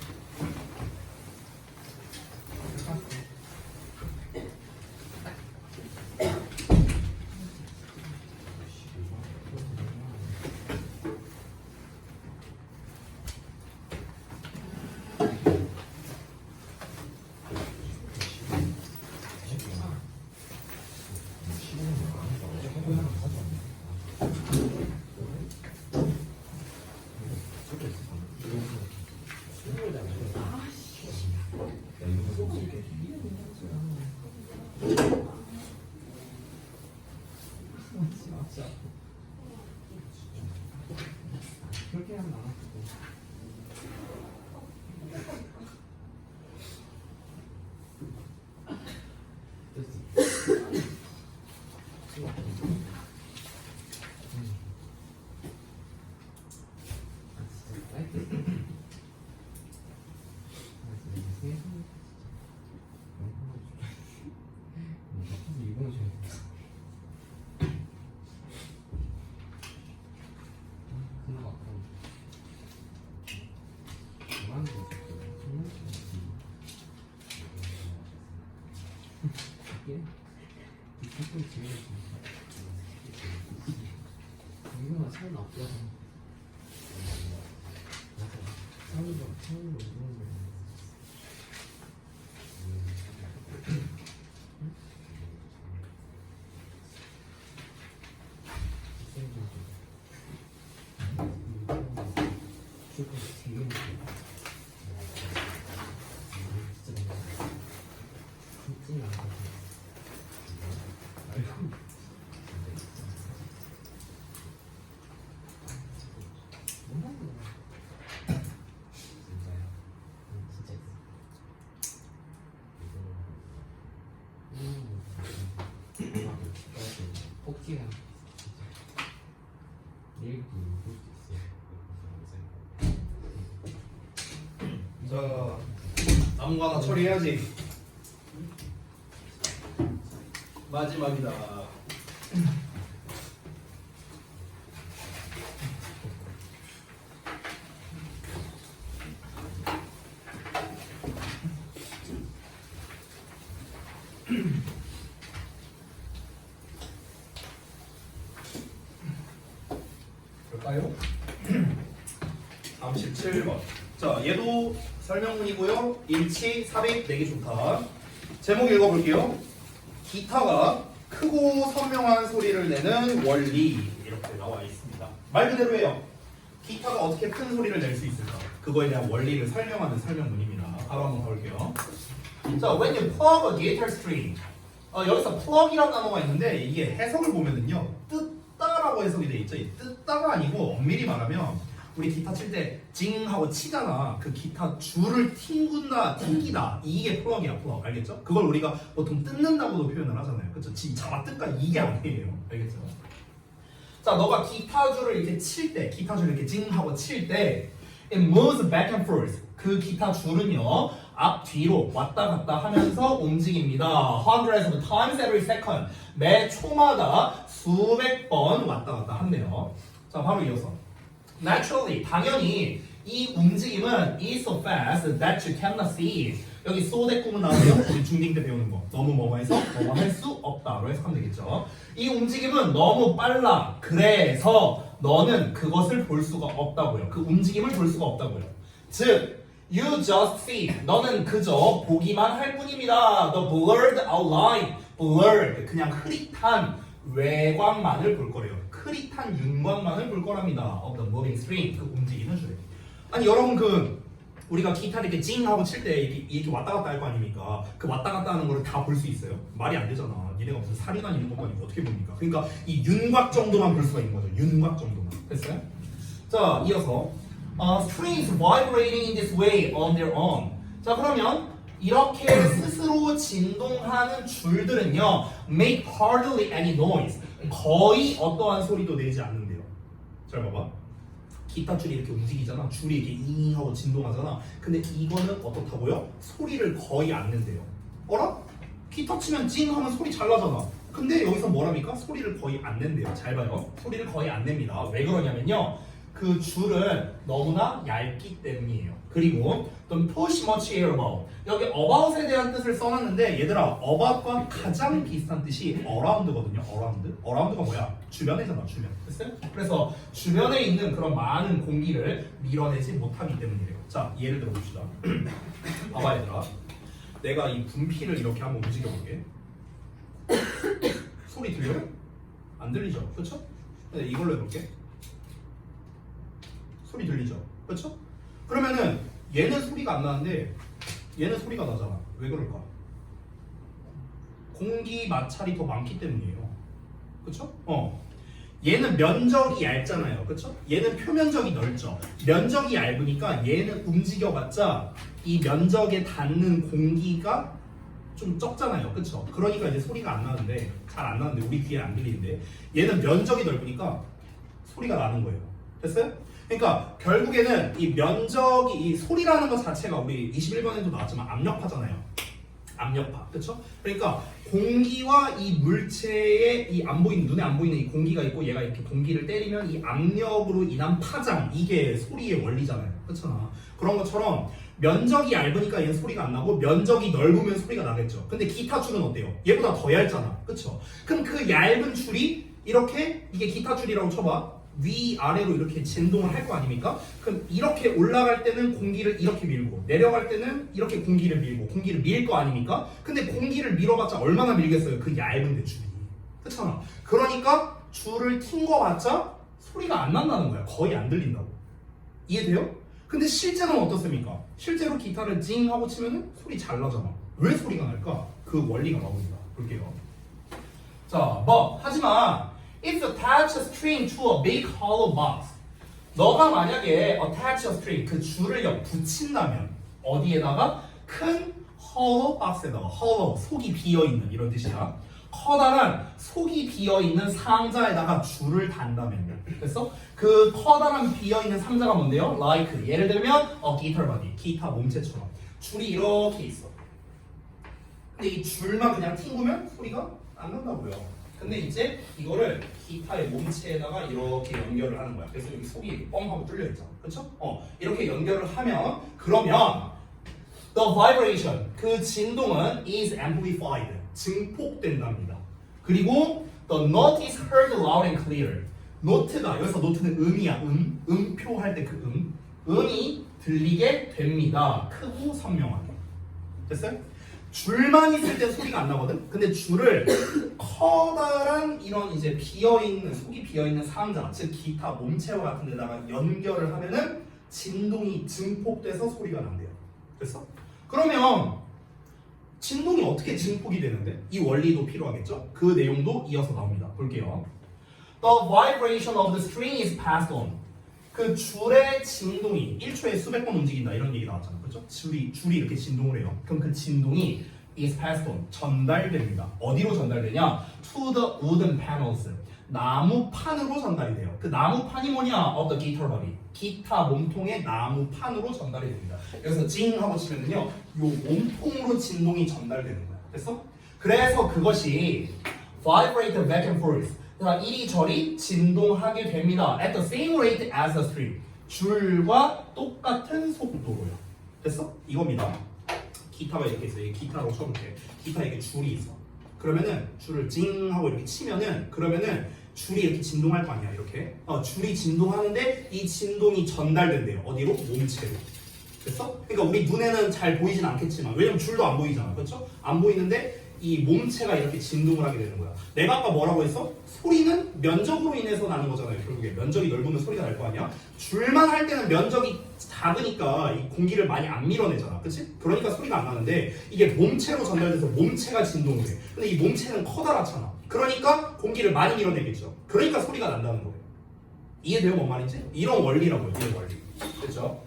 진짜 그렇게 하면 안 아프고 이거 좀 그런 거 같고 뭐하는 거지? 이게 조금 지내야지 이거만 차이 나쁘다 맞아 차이가 이런 거 꼭지가 내일도 볼수 있어요. 자, 남은 거 하나 처리해야지. 마지막이다. 볼까요? 37번. 자, 얘도 설명문이고요. 일치, 삽입, 내기 좋다. 제목 읽어볼게요. 기타가 크고 선명한 소리를 내는 원리 이렇게 나와 있습니다. 말 그대로예요. 기타가 어떻게 큰 소리를 낼 수 있을까? 그거에 대한 원리를 설명하는 설명문입니다. 바로 한번 볼게요. 자, when you plug a guitar string. 여기서 plug이라는 단어가 있는데 이게 해석을 보면은요. 뜯다라고 해석이 돼 있죠. 이 뜯다가 아니고 엄밀히 말하면 우리 기타 칠 때 징 하고 치잖아. 그 기타 줄을 튕기다. 이게 플럭이야, 플럭. 알겠죠? 그걸 우리가 보통 뜯는다고도 표현을 하잖아요. 그렇죠? 잡아뜯다 이게 아니에요. 알겠죠? 자, 너가 기타 줄을 이렇게 칠 때, 기타 줄을 이렇게 징 하고 칠 때, it moves back and forth. 그 기타 줄은요, 앞 뒤로 왔다 갔다 하면서 움직입니다. hundreds of times every second. 매 초마다 수백 번 왔다 갔다 한대요. 자, 바로 이어서. Naturally, 당연히 이 움직임은 is so fast that you cannot see it. 여기 so that 구문 나오네요. 우리 중딩 때 배우는 거. 너무 뭐뭐해서 뭐뭐 할 수 없다로 해석하면 되겠죠. 이 움직임은 너무 빨라. 그래서 너는 그것을 볼 수가 없다고요. 그 움직임을 볼 수가 없다고요. 즉, you just see. 너는 그저 보기만 할 뿐입니다. The blurred outline. blurred. 그냥 흐릿한 외관만을 볼 거래요. 흐릿한 윤곽만을 볼 거랍니다. Of the moving string. 그 움직이는 줄. 아니 여러분 그 우리가 기타를 이렇게 찡 하고 칠 때 이렇게 왔다 갔다 할 거 아닙니까? 그 왔다 갔다 하는 거를 다 볼 수 있어요? 말이 안 되잖아. 니네가 무슨 살이 다니는 것도 아니고 어떻게 봅니까? 그러니까 이 윤곽 정도만 볼 수가 있는 거죠. 윤곽 정도만. 됐어요? 자, 이어서 strings vibrating in this way on their own. 자, 그러면 이렇게 스스로 진동하는 줄들은요, make hardly any noise. 거의 어떠한 소리도 내지 않는데요. 잘 봐봐. 기타 줄이 이렇게 움직이잖아. 줄이 이렇게 잉 하고 진동하잖아. 근데 이거는 어떻다고요? 소리를 거의 안 낸대요. 어라? 기타 치면 찡 하면 소리 잘 나잖아. 근데 여기서 뭐랍니까? 소리를 거의 안 낸대요. 잘 봐요. 소리를 거의 안 냅니다. 왜 그러냐면요, 그 줄은 너무나 얇기 때문이에요. 그리고 또 push much air about. 여기 about에 대한 뜻을 써놨는데 얘들아, about과 가장 비슷한 뜻이 around거든요. around가 뭐야? 주변이잖아, 주변. 됐어요? 그래서 주변에 있는 그런 많은 공기를 밀어내지 못하기 때문이래요. 자, 예를 들어 봅시다. 봐봐 얘들아, 내가 이 분필을 이렇게 한번 움직여볼게. 소리 들려요? 안 들리죠? 그렇죠? 근데 이걸로 해볼게. 소리 들리죠? 그렇죠? 그러면은 얘는 소리가 안 나는데 얘는 소리가 나잖아. 왜 그럴까? 공기 마찰이 더 많기 때문이에요. 그렇죠? 얘는 면적이 얇잖아요. 그렇죠? 얘는 표면적이 넓죠. 면적이 얇으니까 얘는 움직여봤자 이 면적에 닿는 공기가 좀 적잖아요. 그렇죠? 그러니까 이제 소리가 안 나는데, 잘 안 나는데, 우리 귀에 안 들리는데, 얘는 면적이 넓으니까 소리가 나는 거예요. 됐어요? 그러니까 결국에는 이 면적이, 이 소리라는 것 자체가 우리 21번에도 나왔지만 압력파잖아요. 압력파. 그렇죠? 그러니까 공기와 이 물체의 이 안 보이는, 눈에 안 보이는 이 공기가 있고, 얘가 이렇게 공기를 때리면 이 압력으로 인한 파장, 이게 소리의 원리잖아요. 그렇잖아. 그런 것처럼 면적이 얇으니까 얘는 소리가 안 나고, 면적이 넓으면 소리가 나겠죠. 근데 기타 줄은 어때요? 얘보다 더 얇잖아. 그쵸? 그럼 그 얇은 줄이 이렇게, 이게 기타 줄이라고 쳐봐. 위아래로 이렇게 진동을 할 거 아닙니까? 그럼 이렇게 올라갈 때는 공기를 이렇게 밀고, 내려갈 때는 이렇게 공기를 밀고, 공기를 밀 거 아닙니까? 근데 공기를 밀어봤자 얼마나 밀겠어요? 그 얇은데 줄이. 그렇잖아. 그러니까 줄을 튄 거 같자 소리가 안 난다는 거야. 거의 안 들린다고. 이해돼요? 근데 실제로는 어떻습니까? 실제로 기타를 징 하고 치면은 소리 잘 나잖아. 왜 소리가 날까? 그 원리가 나옵니다. 볼게요. 자, 하지만 if you attach a string to a big hollow box, 너가 만약에 attach a string, 그 줄을 붙인다면 어디에다가? 큰 hollow box에다가, hollow, 속이 비어있는 이런 뜻이야. 커다란 속이 비어있는 상자에다가 줄을 단다면요. 그래서 그 커다란 비어있는 상자가 뭔데요? like, 예를 들면 a guitar body, 기타 몸체처럼 줄이 이렇게 있어. 근데 이 줄만 그냥 튕구면 소리가 안 난다고요. 근데 이제 이거를 기타의 몸체에다가 이렇게 연결을 하는 거야. 그래서 여기 속이 뻥하고 뚫려 있잖아. 그렇죠? 이렇게 연결을 하면, 그러면 the vibration, 그 진동은 is amplified, 증폭된답니다. 그리고 the note is heard loud and clear. 노트가, 여기서 노트는 음이야. 음표 할 때 그 음이 들리게 됩니다. 크고 선명하게. 됐어요? 줄만 있을 때 소리가 안 나거든? 근데 줄을 커다란 이런 이제 비어있는, 속이 비어있는 상자, 즉 기타 몸체와 같은 데다가 연결을 하면은 진동이 증폭돼서 소리가 난대요. 됐어? 그러면 진동이 어떻게 증폭이 되는데? 이 원리도 필요하겠죠? 그 내용도 이어서 나옵니다. 볼게요. The vibration of the string is passed on. 그 줄의 진동이 1초에 수백 번 움직인다 이런 얘기 나왔잖아. 그렇죠? 줄이 이렇게 진동을 해요. 그럼 그 진동이 is passed on, 전달됩니다. 어디로 전달되냐? To the wooden panels. 나무판으로 전달이 돼요. 그 나무판이 뭐냐? Of the guitar body. 기타 몸통의 나무판으로 전달이 됩니다. 그래서 찡 하고 치면은요, 요 몸통으로 진동이 전달되는 거야. 됐어? 그래서 그것이 vibrate back and forth. 이리저리 진동하게 됩니다. At the same rate as the string. 줄과 똑같은 속도로요. 됐어? 이겁니다. 기타가 이렇게 있어요. 기타로 쳐볼게. 기타 이렇게 줄이 있어. 그러면은 줄을 징 하고 이렇게 치면은, 그러면은 줄이 이렇게 진동할 거 아니야. 이렇게 줄이 진동하는데 이 진동이 전달된대요. 어디로? 몸체로. 됐어? 그러니까 우리 눈에는 잘 보이진 않겠지만, 왜냐면 줄도 안 보이잖아. 그렇죠? 안 보이는데 이 몸체가 이렇게 진동을 하게 되는 거야. 내가 아까 뭐라고 했어? 소리는 면적으로 인해서 나는 거잖아요. 결국에 면적이 넓으면 소리가 날 거 아니야? 줄만 할 때는 면적이 작으니까 이 공기를 많이 안 밀어내잖아. 그치? 그러니까 소리가 안 나는데 이게 몸체로 전달돼서 몸체가 진동을 해. 근데 이 몸체는 커다랗잖아. 그러니까 공기를 많이 밀어내겠죠. 그러니까 소리가 난다는 거예요. 이해돼요? 뭔 말인지? 이런 원리라고요. 이런 원리. 됐죠?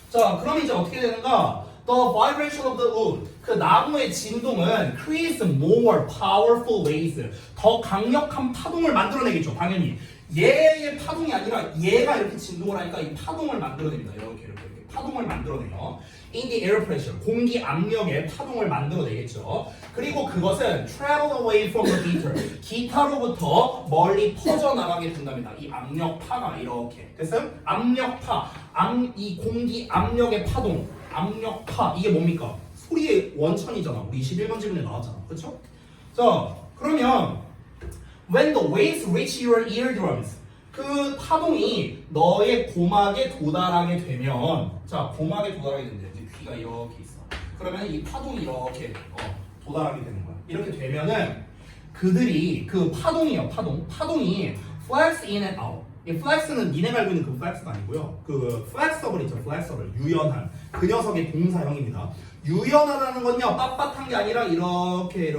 자, 그럼 이제 어떻게 되는가? The vibration of the wood. 그 나무의 진동은 creates more powerful waves. 더 강력한 파동을 만들어내겠죠. 당연히. 얘의 파동이 아니라 얘가 이렇게 진동을 하니까 이 파동을 만들어냅니다. 이렇게 파동을 만들어내요. In the air pressure. 공기 압력의 파동을 만들어내겠죠. 그리고 그것은 travel away from the guitar. 기타로부터 멀리 퍼져나가게 된답니다. 이 압력파가 이렇게. 됐어요? 압력파. 이 공기 압력의 파동. 압력파. 이게 뭡니까? 소리의 원천이잖아. 우리 21번 질문에 나왔잖아. 그렇죠? 자, 그러면 when the waves reach your eardrums. 그 파동이 너의 고막에 도달하게 되면, 자, 고막에 도달하게 된대. 이제 귀가 이렇게 있어. 그러면 이 파동이 이렇게 도달하게 되는 거야. 이렇게 되면은 그들이 그 파동이요, 파동이 flex in and out. 이 flex는 니네가 알고 있는 그 flex가 아니고요. 그 flexible 있죠, flexible. 유연한. 그 녀석의 동사형입니다. 유연하다는 건요, 빳빳한 게 아니라 이렇게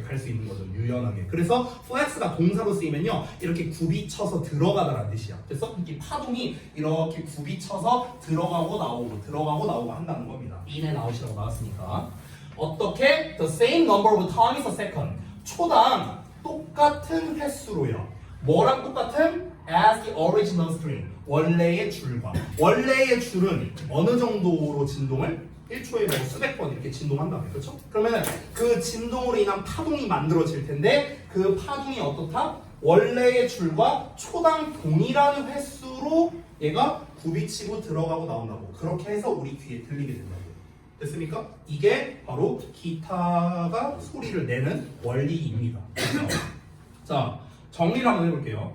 갈 수 있는 거죠. 유연하게. 그래서 flex가 동사로 쓰이면요, 이렇게 굽이쳐서 들어가다라는 뜻이야. 그래서 이 파동이 이렇게 굽이쳐서 들어가고 나오고 한다는 겁니다. in and out이라고 나왔으니까. 어떻게? The same number of times a second. 초당 똑같은 횟수로요. 뭐랑 똑같은? As the original string. 원래의 줄과. 원래의 줄은 어느 정도로 진동을? 1초에 뭐 수백 번 이렇게 진동한다며. 그렇죠? 그러면 그 진동으로 인한 파동이 만들어질 텐데 그 파동이 어떻다? 원래의 줄과 초당 동일한 횟수로 얘가 굽이치고 들어가고 나온다고. 그렇게 해서 우리 귀에 들리게 된다고. 됐습니까? 이게 바로 기타가 소리를 내는 원리입니다. 자, 정리를 한번 해볼게요.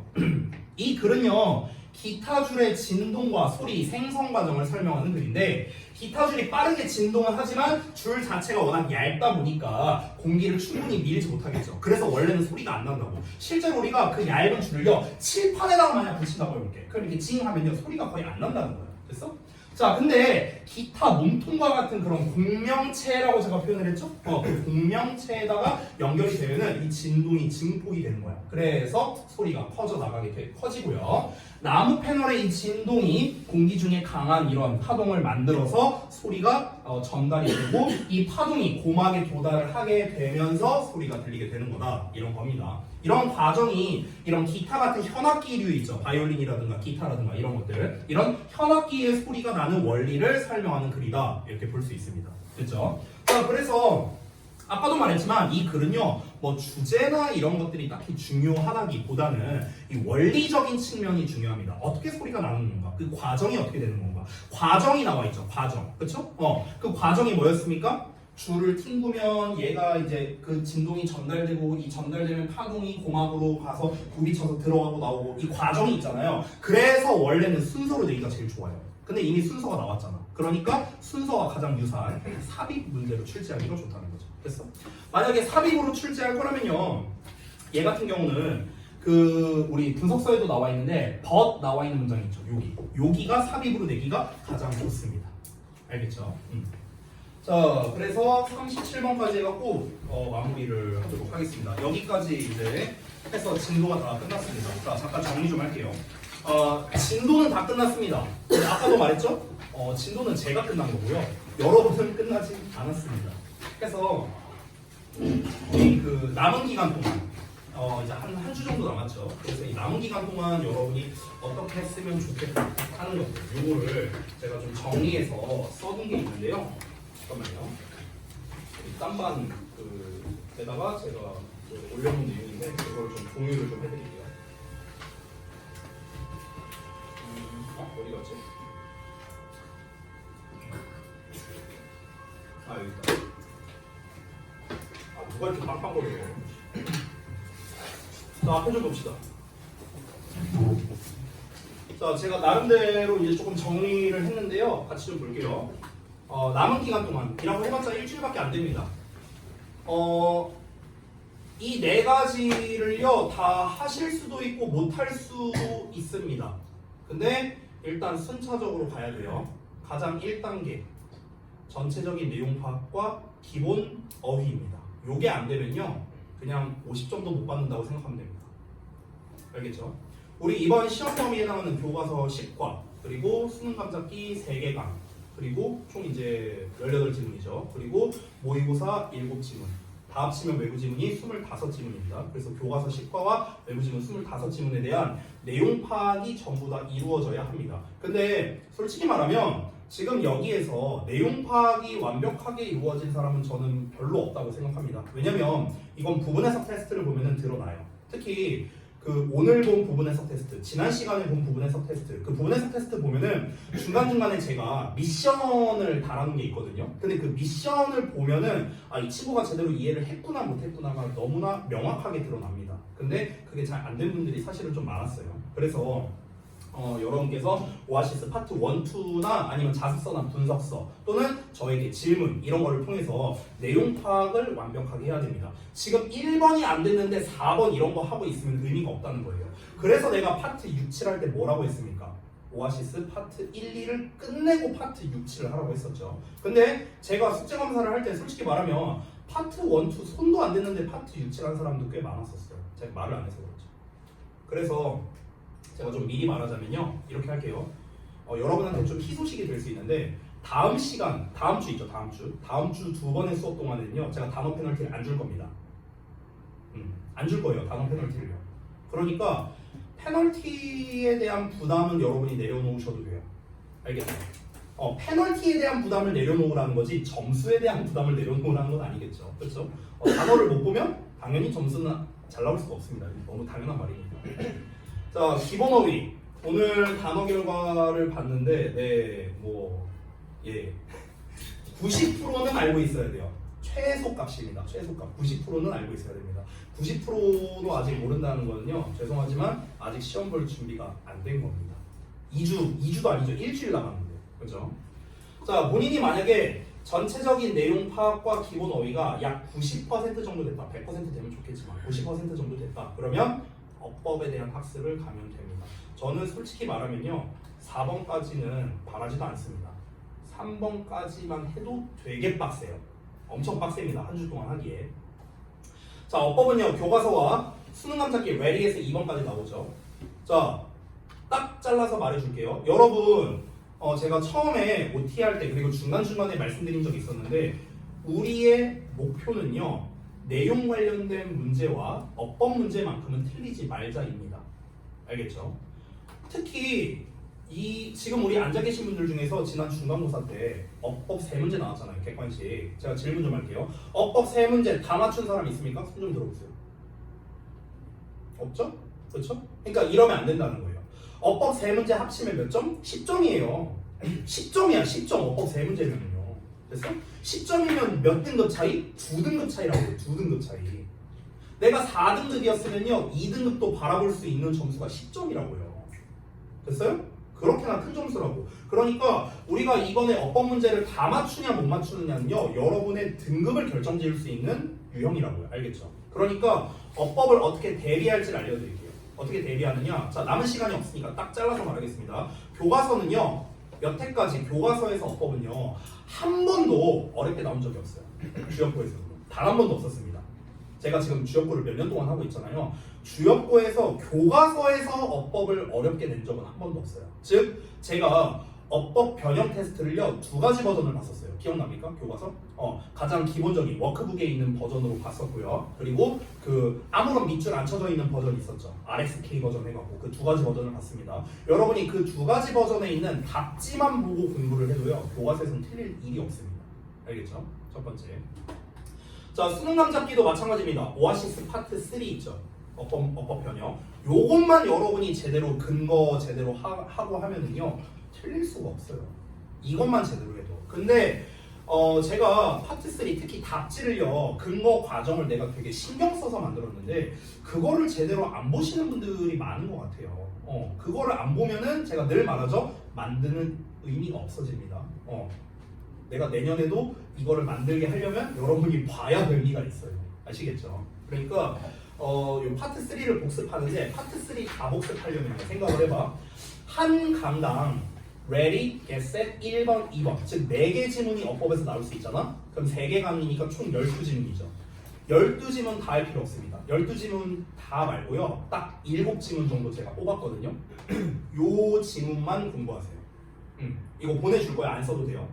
이 글은요, 기타 줄의 진동과 소리 생성 과정을 설명하는 글인데, 기타 줄이 빠르게 진동은 하지만 줄 자체가 워낙 얇다 보니까 공기를 충분히 밀지 못하겠죠. 그래서 원래는 소리가 안 난다고. 실제로 우리가 그 얇은 줄을요, 칠판에다가 만약 붙인다고 해볼게. 그럼 이렇게 징 하면요, 소리가 거의 안 난다는 거예요. 됐어? 자, 근데 기타 몸통과 같은 그런 공명체라고 제가 표현을 했죠? 그 공명체에다가 연결이 되면은 이 진동이 증폭이 되는 거야. 그래서 소리가 커지고요. 나무 패널의 이 진동이 공기 중에 강한 이런 파동을 만들어서 소리가 전달이 되고, 이 파동이 고막에 도달을 하게 되면서 소리가 들리게 되는 거다. 이런 겁니다. 이런 과정이 이런 기타 같은 현악기류 있죠. 바이올린이라든가 기타라든가 이런 것들. 이런 현악기의 소리가 나는 원리를 설명하는 글이다. 이렇게 볼 수 있습니다. 됐죠? 자, 그래서 아까도 말했지만 이 글은요, 뭐 주제나 이런 것들이 딱히 중요하다기보다는 이 원리적인 측면이 중요합니다. 어떻게 소리가 나는 건가? 그 과정이 어떻게 되는 건가? 과정이 나와 있죠. 과정. 그쵸? 그 과정이 뭐였습니까? 줄을 튕구면 얘가 이제 그 진동이 전달되고, 이 전달되면 파동이 고막으로 가서 굽이쳐서 들어가고 나오고, 이 과정이 있잖아요. 그래서 원래는 순서로 내기가 제일 좋아요. 근데 이미 순서가 나왔잖아. 그러니까 순서와 가장 유사한 삽입 문제로 출제하기가 좋다는 거죠. 됐어? 만약에 삽입으로 출제할 거라면요, 얘 같은 경우는 그 우리 분석서에도 나와 있는데 but 나와 있는 문장이 있죠. 여기가 삽입으로 내기가 가장 좋습니다. 알겠죠? 자, 그래서 37번까지 해갖고 마무리를 하도록 하겠습니다. 여기까지 이제 해서 진도가 다 끝났습니다. 자, 잠깐 정리 좀 할게요. 진도는 다 끝났습니다. 아까도 말했죠? 진도는 제가 끝난 거고요. 여러분은 끝나지 않았습니다. 그래서 그 남은 기간 동안 이제 한 주 정도 남았죠. 그래서 이 남은 기간 동안 여러분이 어떻게 했으면 좋겠다 하는 것들, 요거를 제가 좀 정리해서 써둔 게 있는데요. 잠깐만요. 이 딴반 그에다가 제가 올려놓은 내용인데 그걸 좀 공유를 좀 해드릴게요. 어디 갔지? 여기 있다. 누가 이렇게 빵빵거려요? 자, 앞에 좀 봅시다. 자, 제가 나름대로 이제 조금 정리를 했는데요. 같이 좀 볼게요. 남은 기간 동안 이라고 해봤자 일주일밖에 안 됩니다. 이 네 가지를요 다 하실 수도 있고 못할 수 있습니다. 근데 일단 순차적으로 가야 돼요. 가장 1단계 전체적인 내용 파악과 기본 어휘입니다. 요게 안 되면요 그냥 50점도 못 받는다고 생각하면 됩니다. 알겠죠? 우리 이번 시험 범위에 나오는 교과서 10과 그리고 수능 감잡기 3개강 그리고 총 이제 18지문이죠. 그리고 모의고사 7지문 다 합치면 외부 지문이 25지문입니다. 그래서 교과서 10과와 외부 지문 25지문에 대한 내용 파악이 전부 다 이루어져야 합니다. 근데 솔직히 말하면 지금 여기에서 내용 파악이 완벽하게 이루어진 사람은 저는 별로 없다고 생각합니다. 왜냐면 이건 부분 해석 테스트를 보면은 드러나요. 특히 그 오늘 본 부분 해석 테스트, 지난 시간에 본 부분 해석 테스트, 그 부분 해석 테스트 보면은 중간중간에 제가 미션을 달아놓은 게 있거든요. 근데 그 미션을 보면은 아, 이 친구가 제대로 이해를 했구나 못했구나가 너무나 명확하게 드러납니다. 근데 그게 잘 안 된 분들이 사실은 좀 많았어요. 그래서 여러분께서 오아시스 파트 1, 2나 아니면 자습서나 분석서 또는 저에게 질문 이런 거를 통해서 내용 파악을 완벽하게 해야 됩니다. 지금 1번이 안 됐는데 4번 이런 거 하고 있으면 의미가 없다는 거예요. 그래서 내가 파트 6, 7 할 때 뭐라고 했습니까? 오아시스 파트 1, 2를 끝내고 파트 6, 7을 하라고 했었죠. 근데 제가 숙제 검사를 할 때 솔직히 말하면 파트 1, 2 손도 안 됐는데 파트 6, 7 한 사람도 꽤 많았었어요. 제가 말을 안 해서 그렇죠. 그래서 제가 좀 미리 말하자면요 이렇게 할게요. 여러분한테 좀 희소식이 될 수 있는데 다음 시간, 다음 주 있죠. 다음 주 2번의 수업 동안에는요 제가 단어 페널티를 안 줄 겁니다. 안 줄 거예요. 단어 페널티를요. 그러니까 페널티에 대한 부담은 여러분이 내려놓으셔도 돼요. 알겠죠? 페널티에 대한 부담을 내려놓으라는 거지 점수에 대한 부담을 내려놓으라는 건 아니겠죠. 그렇죠? 단어를 못 보면 당연히 점수는 잘 나올 수가 없습니다. 너무 당연한 말이니까. 자, 기본 어휘. 오늘 단어 결과를 봤는데, 90%는 알고 있어야 돼요. 최소값입니다. 최소값. 90%는 알고 있어야 됩니다. 90%도 아직 모른다는 거는요, 죄송하지만 아직 시험 볼 준비가 안 된 겁니다. 2주도 아니죠. 일주일 남았는데. 그죠? 자, 본인이 만약에 전체적인 내용 파악과 기본 어휘가 약 90% 정도 됐다. 100% 되면 좋겠지만 90% 정도 됐다. 그러면 어법에 대한 학습을 가면 됩니다. 저는 솔직히 말하면요 4번까지는 바라지도 않습니다. 3번까지만 해도 되게 빡세요. 엄청 빡셉니다. 한 주 동안 하기에. 자, 어법은요 교과서와 수능 감잡기 레디에서 2번까지 나오죠. 자, 딱 잘라서 말해줄게요. 여러분 제가 처음에 OT 할 때 그리고 중간중간에 말씀드린 적이 있었는데 우리의 목표는요 내용 관련된 문제와 어법 문제만큼은 틀리지 말자입니다. 알겠죠? 특히 지금 우리 앉아 계신 분들 중에서 지난 중간고사 때 어법 3문제 나왔잖아요. 객관식. 제가 질문 좀 할게요. 어법 3문제 다 맞춘 사람 있습니까? 손 좀 들어보세요. 없죠? 그렇죠? 그러니까 이러면 안 된다는 거예요. 어법 3문제 합치면 몇 점? 10점이에요. 10점이야. 10점 어법 3문제면요. 됐어? 10점이면 몇 등급 차이? 2등급 차이라고 해요. 2등급 차이. 내가 4등급이었으면요 2등급도 바라볼 수 있는 점수가 10점이라고요. 됐어요? 그렇게나 큰 점수라고. 그러니까 우리가 이번에 어법 문제를 다 맞추냐 못 맞추느냐는요 여러분의 등급을 결정지을 수 있는 유형이라고요. 알겠죠? 그러니까 어법을 어떻게 대비할지를 알려드릴게요. 어떻게 대비하느냐. 자, 남은 시간이 없으니까 딱 잘라서 말하겠습니다. 교과서는요 여태까지 교과서에서 어법은요 한 번도 어렵게 나온 적이 없어요. 주역고에서는 단 한 번도 없었습니다. 제가 지금 주역고를 몇 년 동안 하고 있잖아요. 주역고에서 교과서에서 어법을 어렵게 낸 적은 한 번도 없어요. 즉 제가 어법 변형 테스트를요 2가지 버전을 봤었어요. 기억납니까? 교과서? 가장 기본적인 워크북에 있는 버전으로 봤었고요. 그리고 그 아무런 밑줄 안 쳐져 있는 버전이 있었죠. RSK 버전 해갖고 그 2가지 버전을 봤습니다. 여러분이 그 2가지 버전에 있는 답지만 보고 공부를 해도요 교과서에서는 틀릴 일이 없습니다. 알겠죠? 첫 번째. 자, 수능 감잡기도 마찬가지입니다. 오아시스 파트 3 있죠. 어법 변형. 요것만 여러분이 제대로 근거 제대로 하고 하면은요 틀릴 수가 없어요. 이것만 제대로 해도. 근데 제가 파트 3 특히 답지를요 근거 과정을 내가 되게 신경 써서 만들었는데 그거를 제대로 안 보시는 분들이 많은 것 같아요. 그거를 안 보면은 제가 늘 말하죠. 만드는 의미가 없어집니다. 내가 내년에도 이거를 만들게 하려면 여러분이 봐야 의미가 있어요. 아시겠죠? 그러니까 요 파트 3를 복습하는데 파트 3 다 복습하려면 생각을 해봐. 한 강당 ready, get set 1번, 2번 즉 4개 지문이 어법에서 나올 수 있잖아? 그럼 3개 강의니까 총 12지문이죠. 12지문 다 할 필요 없습니다. 12지문 다 말고요. 딱 7지문 정도 제가 뽑았거든요. 요 지문만 공부하세요. 이거 보내줄 거야. 안 써도 돼요.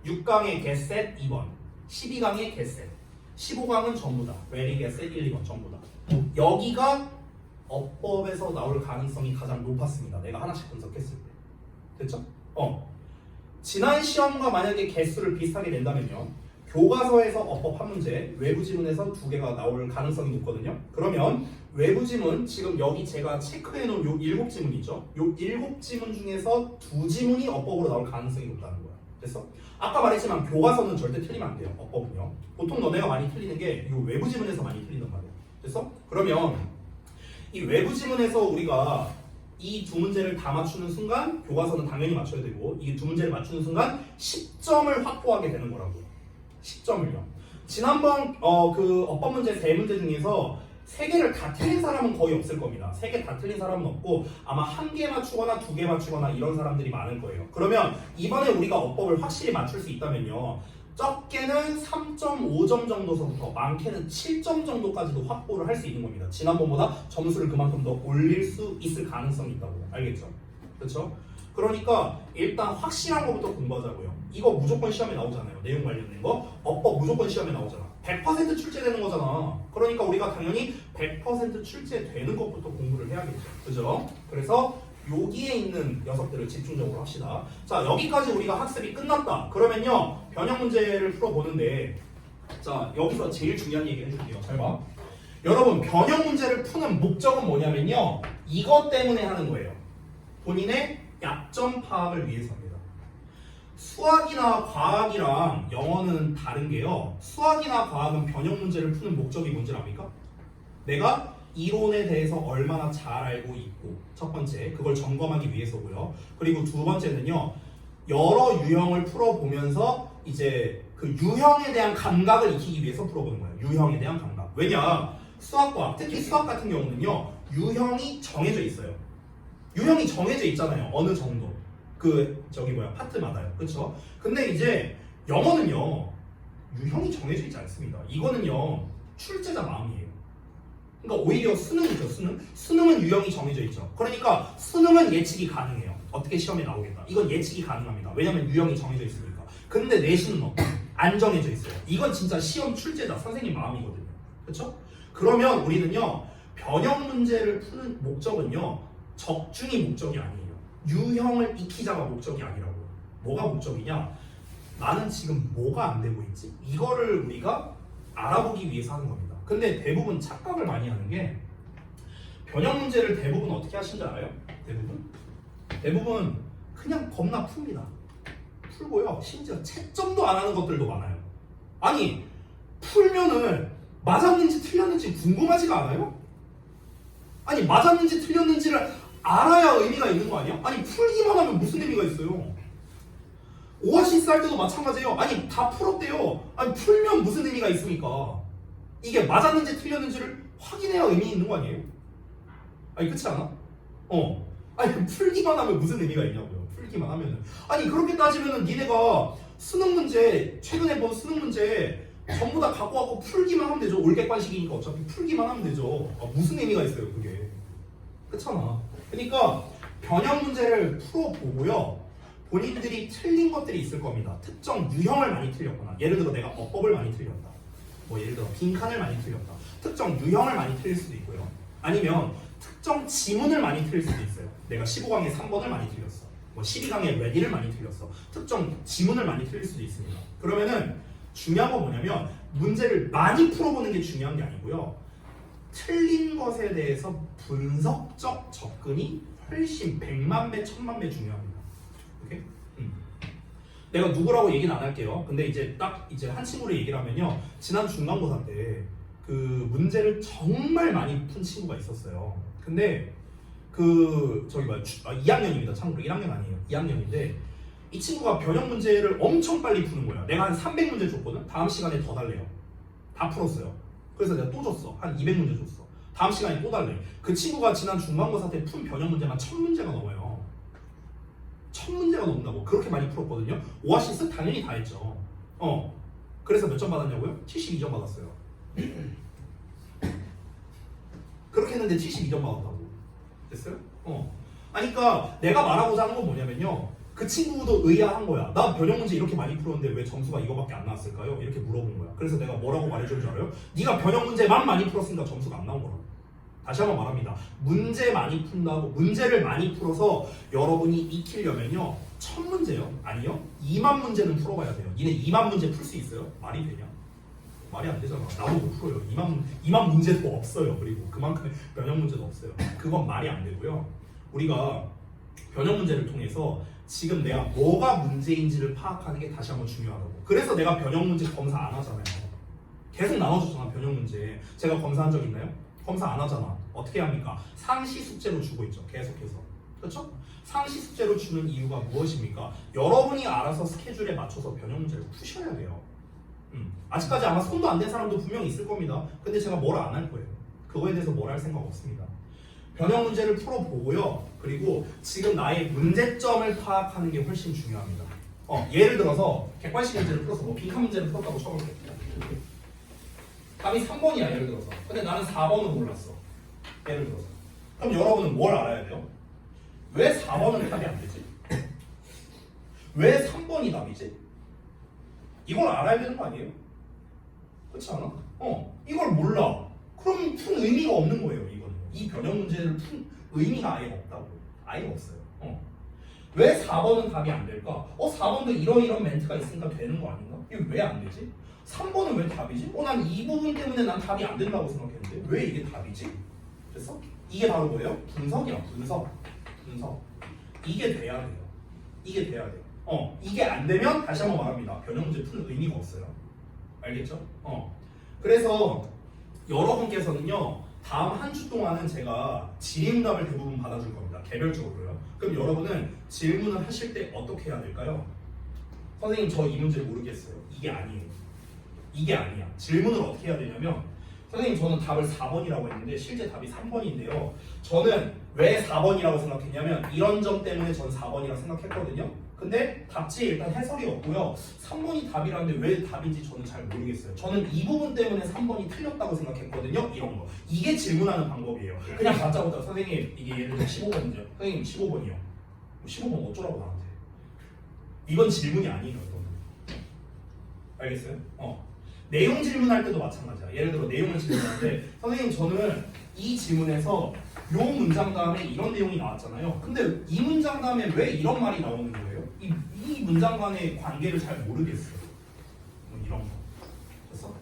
6강에 get set 2번, 12강에 get set, 15강은 전부 다 ready, get set 1, 2번 전부 다. 여기가 어법에서 나올 가능성이 가장 높았습니다. 내가 하나씩 분석했을 때. 됐죠? 지난 시험과 만약에 개수를 비슷하게 낸다면요. 교과서에서 어법 한 문제, 외부 지문에서 2개가 나올 가능성이 높거든요. 그러면 외부 지문, 지금 여기 제가 체크해 놓은 요 7지문 있죠? 요 7지문 중에서 2지문이 어법으로 나올 가능성이 높다는 거야. 됐어? 아까 말했지만 교과서는 절대 틀리면 안 돼요. 어법은요. 보통 너네가 많이 틀리는 게 요 외부 지문에서 많이 틀린단 말이야. 됐어? 그러면 이 외부 지문에서 우리가 이 2문제를 다 맞추는 순간 교과서는 당연히 맞춰야 되고 이 2문제를 맞추는 순간 10점을 확보하게 되는 거라고요. 10점을요. 지난번 그 어법 문제 3문제 중에서 3개를 다 틀린 사람은 거의 없을 겁니다. 3개 다 틀린 사람은 없고 아마 1개 맞추거나 2개 맞추거나 이런 사람들이 많을 거예요. 그러면 이번에 우리가 어법을 확실히 맞출 수 있다면요. 적게는 3.5점 정도서부터 많게는 7점 정도까지도 확보를 할 수 있는 겁니다. 지난번보다 점수를 그만큼 더 올릴 수 있을 가능성이 있다고요. 알겠죠? 그렇죠? 그러니까 일단 확실한 것부터 공부하자고요. 이거 무조건 시험에 나오잖아요. 내용 관련된 거. 어법 무조건 시험에 나오잖아. 100% 출제되는 거잖아. 그러니까 우리가 당연히 100% 출제되는 것부터 공부를 해야겠죠. 그죠? 그래서 여기에 있는 녀석들을 집중적으로 합시다. 자, 여기까지 우리가 학습이 끝났다. 그러면요, 변형 문제를 풀어보는데, 자, 여기서 제일 중요한 얘기 해줄게요. 잘 봐. 여러분, 변형 문제를 푸는 목적은 뭐냐면요, 이것 때문에 하는 거예요. 본인의 약점 파악을 위해서입니다. 수학이나 과학이랑 영어는 다른 게요. 수학이나 과학은 변형 문제를 푸는 목적이 뭔지 압니까? 내가 이론에 대해서 얼마나 잘 알고 있고, 첫 번째 그걸 점검하기 위해서고요. 그리고 두 번째는요, 여러 유형을 풀어보면서 이제 그 유형에 대한 감각을 익히기 위해서 풀어보는 거예요. 유형에 대한 감각. 왜냐, 수학과 특히 수학 같은 경우는요, 유형이 정해져 있어요. 유형이 정해져 있잖아요. 어느 정도 파트마다요. 그렇죠? 근데 이제 영어는요, 유형이 정해져 있지 않습니다. 이거는요, 출제자 마음이에요. 그러니까 오히려 수능이죠. 수능은 유형이 정해져 있죠. 그러니까 수능은 예측이 가능해요. 어떻게 시험에 나오겠다. 이건 예측이 가능합니다. 왜냐면 유형이 정해져 있으니까. 근데 내신은 안 정해져 있어요. 이건 진짜 시험 출제자 선생님 마음이거든요. 그렇죠? 그러면 우리는요, 변형 문제를 푸는 목적은요, 적중이 목적이 아니에요. 유형을 익히자가 목적이 아니라고요. 뭐가 목적이냐? 나는 지금 뭐가 안 되고 있지? 이거를 우리가 알아보기 위해서 하는 겁니다. 근데 대부분 착각을 많이 하는 게, 변형 문제를 대부분 어떻게 하신 줄 알아요? 대부분 그냥 겁나 풉니다. 풀고요, 심지어 채점도 안 하는 것들도 많아요. 아니, 풀면은 맞았는지 틀렸는지 궁금하지가 않아요? 아니, 맞았는지 틀렸는지를 알아야 의미가 있는 거 아니야? 아니, 풀기만 하면 무슨 의미가 있어요? 오아시스 할 때도 마찬가지예요. 아니, 다 풀었대요. 아니, 풀면 무슨 의미가 있습니까? 이게 맞았는지 틀렸는지를 확인해야 의미 있는 거 아니에요? 아니, 그렇지 않아? 아니, 풀기만 하면 무슨 의미가 있냐고요. 풀기만 하면은. 아니, 그렇게 따지면은 니네가 수능 문제, 최근에 본 수능 문제 전부 다 갖고 와서 풀기만 하면 되죠. 올객관식이니까 어차피 풀기만 하면 되죠. 무슨 의미가 있어요, 그게. 그렇잖아. 그러니까 변형 문제를 풀어보고요, 본인들이 틀린 것들이 있을 겁니다. 특정 유형을 많이 틀렸거나, 예를 들어 내가 어법을 많이 틀렸다, 뭐 예를 들어 빈칸을 많이 틀렸다, 특정 유형을 많이 틀릴 수도 있고요. 아니면 특정 지문을 많이 틀릴 수도 있어요. 내가 15강에 3번을 많이 틀렸어, 뭐 12강에 ready를 많이 틀렸어. 특정 지문을 많이 틀릴 수도 있습니다. 그러면은 중요한 건 뭐냐면, 문제를 많이 풀어보는 게 중요한 게 아니고요, 틀린 것에 대해서 분석적 접근이 훨씬 100만 배, 1000만 배 중요합니다. 오케이? 내가 누구라고 얘기는 안 할게요. 근데 이제 딱 이제 한 친구를 얘기를 하면요, 지난 중간고사 때 그 문제를 정말 많이 푼 친구가 있었어요. 근데 그 저기 2학년입니다. 참고로 1학년 아니에요. 2학년인데 이 친구가 변형 문제를 엄청 빨리 푸는 거야. 내가 한 300문제 줬거든. 다음 시간에 더 달래요. 다 풀었어요. 그래서 내가 또 줬어. 한 200문제 줬어. 다음 시간에 또 달래. 그 친구가 지난 중간고사 때 푼 변형 문제만 1000문제가 넘어요. 1000문제가 넘는다고. 그렇게 많이 풀었거든요. 오아시스 당연히 다 했죠. 그래서 몇 점 받았냐고요? 72점 받았어요. 그렇게 했는데 72점 받았다고. 됐어요? 아니, 그러니까 내가 말하고자 하는 건 뭐냐면요. 그 친구도 의아한 거야. 나 변형 문제 이렇게 많이 풀었는데 왜 점수가 이거밖에 안 나왔을까요? 이렇게 물어본 거야. 그래서 내가 뭐라고 말해줄 줄 알아요? 네가 변형 문제만 많이 풀었으니까 점수가 안 나온 거라고. 다시 한번 말합니다. 문제 많이 푼다고 문제를 많이 풀어서 여러분이 익히려면요. 1000문제요? 아니요. 2만 문제는 풀어봐야 돼요. 니네 2만 문제 풀 수 있어요? 말이 되냐? 말이 안 되잖아. 나도 못 풀어요. 2만 문제도 없어요. 그리고 그만큼 변형 문제도 없어요. 그건 말이 안 되고요. 우리가 변형 문제를 통해서 지금 내가 뭐가 문제인지를 파악하는 게 다시 한번 중요하다고. 그래서 내가 변형 문제 검사 안 하잖아요. 계속 나눠줬잖아. 변형 문제. 제가 검사한 적 있나요? 검사 안 하잖아. 어떻게 합니까? 상시 숙제로 주고 있죠. 계속해서. 그렇죠? 상시 숙제로 주는 이유가 무엇입니까? 여러분이 알아서 스케줄에 맞춰서 변형 문제를 푸셔야 돼요. 아직까지 아마 손도 안 댄 사람도 분명히 있을 겁니다. 근데 제가 뭘 안 할 거예요. 그거에 대해서 뭘 할 생각 없습니다. 변형 문제를 풀어보고요. 그리고 지금 나의 문제점을 파악하는 게 훨씬 중요합니다. 예를 들어서 객관식 문제를 풀어서 뭐 빈칸 문제를 풀었다고 쳐볼게요. 답이 3번이야 예를 들어서. 근데 나는 4번은 몰랐어. 예를 들어서. 그럼 여러분은 뭘 알아야 돼요? 왜 4번은 답이 안 되지? 왜 3번이 답이지? 이걸 알아야 되는 거 아니에요? 그렇지 않아? 이걸 몰라. 그럼 푼 의미가 없는 거예요. 이거는. 이 변형 문제를 푼 의미가 아예 없다고. 아예 없어요. 왜 4번은 답이 안 될까? 4번도 이런 멘트가 있으니까 되는 거 아닌가? 이게 왜 안 되지? 3번은 왜 답이지? 난 이 부분 때문에 난 답이 안 된다고 생각했는데 왜 이게 답이지? 됐어? 이게 바로 뭐예요? 분석이야. 분석. 이게 돼야 돼요. 이게 돼야 돼요. 이게 안 되면 다시 한번 말합니다. 변형 문제 푸는 의미가 없어요. 알겠죠? 그래서 여러분께서는요. 다음 한 주 동안은 제가 질의응답을 대부분 받아줄 겁니다. 개별적으로요. 그럼 여러분은 질문을 하실 때 어떻게 해야 될까요? 선생님 저 이 문제를 모르겠어요. 이게 아니에요. 이게 아니야. 질문을 어떻게 해야 되냐면 선생님 저는 답을 4번이라고 했는데 실제 답이 3번인데요. 저는 왜 4번이라고 생각했냐면 이런 점 때문에 전 4번이라고 생각했거든요. 근데 답지에 일단 해설이 없고요. 3번이 답이라는데 왜 답인지 저는 잘 모르겠어요. 저는 이 부분 때문에 3번이 틀렸다고 생각했거든요. 이런 거. 이게 질문하는 방법이에요. 그냥 다짜고짜 선생님 이게 예를 들어 15번이죠. 선생님 15번이요. 15번 어쩌라고 나한테. 이건 질문이 아니에요. 이거는. 알겠어요? 내용 질문할 때도 마찬가지야. 예를 들어 내용을 질문하는데 선생님 저는 이 질문에서 요 문장 다음에 이런 내용이 나왔잖아요. 근데 이 문장 다음에 왜 이런 말이 나오는 거예요? 이 문장 간의 관계를 잘 모르겠어요. 이런 거. 그래서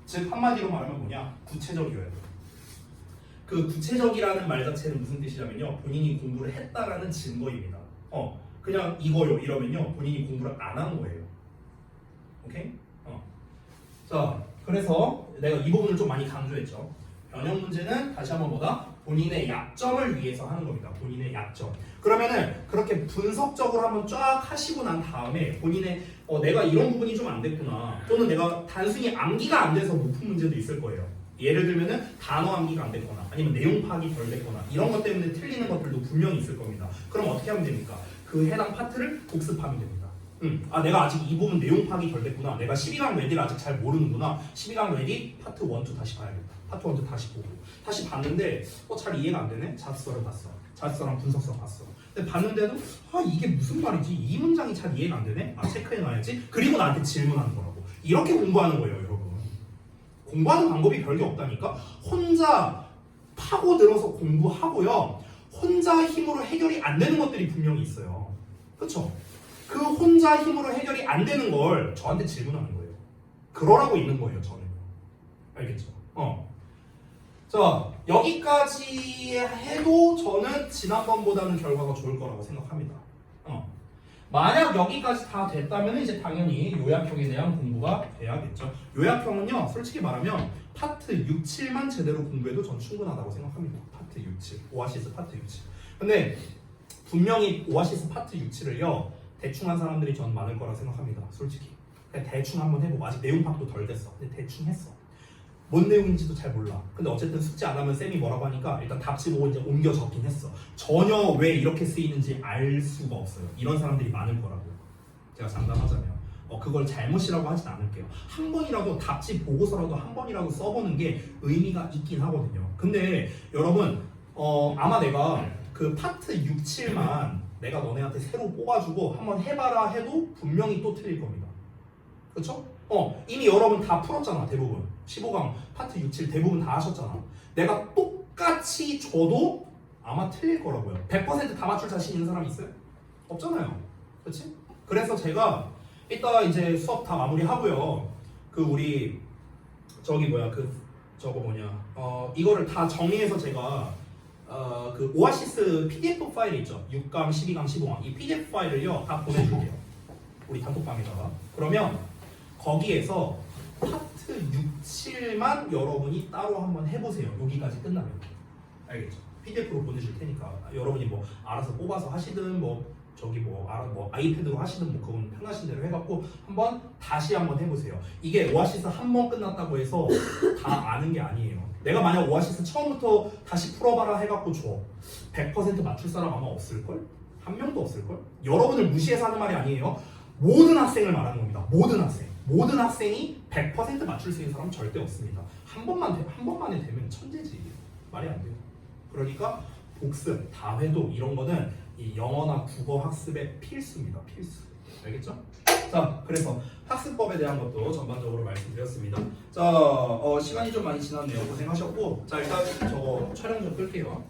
즉 한마디로 말하면 뭐냐? 구체적이어야 돼요. 그 구체적이라는 말 자체는 무슨 뜻이냐면요. 본인이 공부를 했다라는 증거입니다. 그냥 이거요 이러면요. 본인이 공부를 안 한 거예요. 오케이? 자, 그래서 내가 이 부분을 좀 많이 강조했죠. 변형 문제는 다시 한번 뭐다? 본인의 약점을 위해서 하는 겁니다. 본인의 약점. 그러면은 그렇게 분석적으로 한번 쫙 하시고 난 다음에 본인의 내가 이런 부분이 좀 안 됐구나. 또는 내가 단순히 암기가 안 돼서 못 푼 문제도 있을 거예요. 예를 들면은 단어 암기가 안 됐거나 아니면 내용 파악이 덜 됐거나 이런 것 때문에 틀리는 것들도 분명히 있을 겁니다. 그럼 어떻게 하면 됩니까? 그 해당 파트를 복습하면 됩니다. 내가 아직 이 부분 내용 파악이 덜 됐구나. 내가 12강 레디를 아직 잘 모르는구나. 12강 레디 파트 1, 2 다시 봐야겠다. 파트 1, 2 다시 보고. 다시 봤는데 잘 이해가 안 되네. 자습서를 봤어. 자습서랑 분석서 봤어. 근데 봤는데도 이게 무슨 말이지? 이 문장이 잘 이해가 안 되네. 체크해놔야지. 그리고 나한테 질문하는 거라고. 이렇게 공부하는 거예요, 여러분. 공부하는 방법이 별게 없다니까. 혼자 파고들어서 공부하고요. 혼자 힘으로 해결이 안 되는 것들이 분명히 있어요. 그렇죠? 그 혼자 힘으로 해결이 안 되는 걸 저한테 질문하는 거예요. 그러라고 있는 거예요, 저는. 알겠죠? 자, 여기까지 해도 저는 지난번보다는 결과가 좋을 거라고 생각합니다. 만약 여기까지 다 됐다면 이제 당연히 요약형에 대한 공부가 돼야겠죠. 요약형은요, 솔직히 말하면 파트 6, 7만 제대로 공부해도 전 충분하다고 생각합니다. 파트 6, 7, 오아시스 파트 6, 7. 근데 분명히 오아시스 파트 6, 7을요, 대충 한 사람들이 전 많을 거라 생각합니다. 솔직히. 그냥 대충 한번 해보고 아직 내용 파악도 덜 됐어. 근데 대충 했어. 뭔 내용인지도 잘 몰라. 근데 어쨌든 숙제 안 하면 쌤이 뭐라고 하니까 일단 답지 보고 이제 옮겨 적긴 했어. 전혀 왜 이렇게 쓰이는지 알 수가 없어요. 이런 사람들이 많을 거라고요. 제가 장담하자면. 그걸 잘못이라고 하진 않을게요. 한 번이라도 답지 보고서라도 한 번이라도 써보는 게 의미가 있긴 하거든요. 근데 여러분 아마 내가 그 파트 6, 7만 내가 너네한테 새로 뽑아주고 한번 해봐라 해도 분명히 또 틀릴 겁니다. 그렇죠? 이미 여러분 다 풀었잖아. 대부분 15강 파트 6, 7 대부분 다 하셨잖아. 내가 똑같이 줘도 아마 틀릴 거라고요. 100% 다 맞출 자신 있는 사람 있어요? 없잖아요. 그렇지? 그래서 제가 이따 이제 수업 다 마무리하고요. 그 우리 저기 뭐야 그 저거 뭐냐 이거를 다 정리해서 제가 그 오아시스 PDF 파일 있죠. 6강, 12강, 15강 이 PDF 파일을요 다 보내줄게요. 우리 단톡방에다가. 그러면 거기에서 파트 6, 7만 여러분이 따로 한번 해보세요. 여기까지 끝나면. 알겠죠? PDF로 보내줄 테니까 여러분이 뭐 알아서 뽑아서 하시든 뭐 저기 뭐 아이패드로 하시든 뭐 그건 편하신 대로 해갖고 한번 다시 한번 해보세요. 이게 오아시스 한 번 끝났다고 해서 다 아는 게 아니에요. 내가 만약 오아시스 처음부터 다시 풀어봐라 해갖고 줘 100% 맞출 사람 아마 없을걸? 한 명도 없을걸? 여러분을 무시해서 하는 말이 아니에요. 모든 학생을 말하는 겁니다. 모든 학생이 100% 맞출 수 있는 사람은 절대 없습니다. 한 번만에 되면 천재지. 말이 안 돼요. 그러니까 복습, 다회도 이런 거는 이 영어나 국어 학습의 필수입니다. 필수. 알겠죠? 자, 그래서 학습법에 대한 것도 전반적으로 말씀드렸습니다. 자, 시간이 좀 많이 지났네요. 고생하셨고, 자 일단 저거 촬영 좀 끌게요.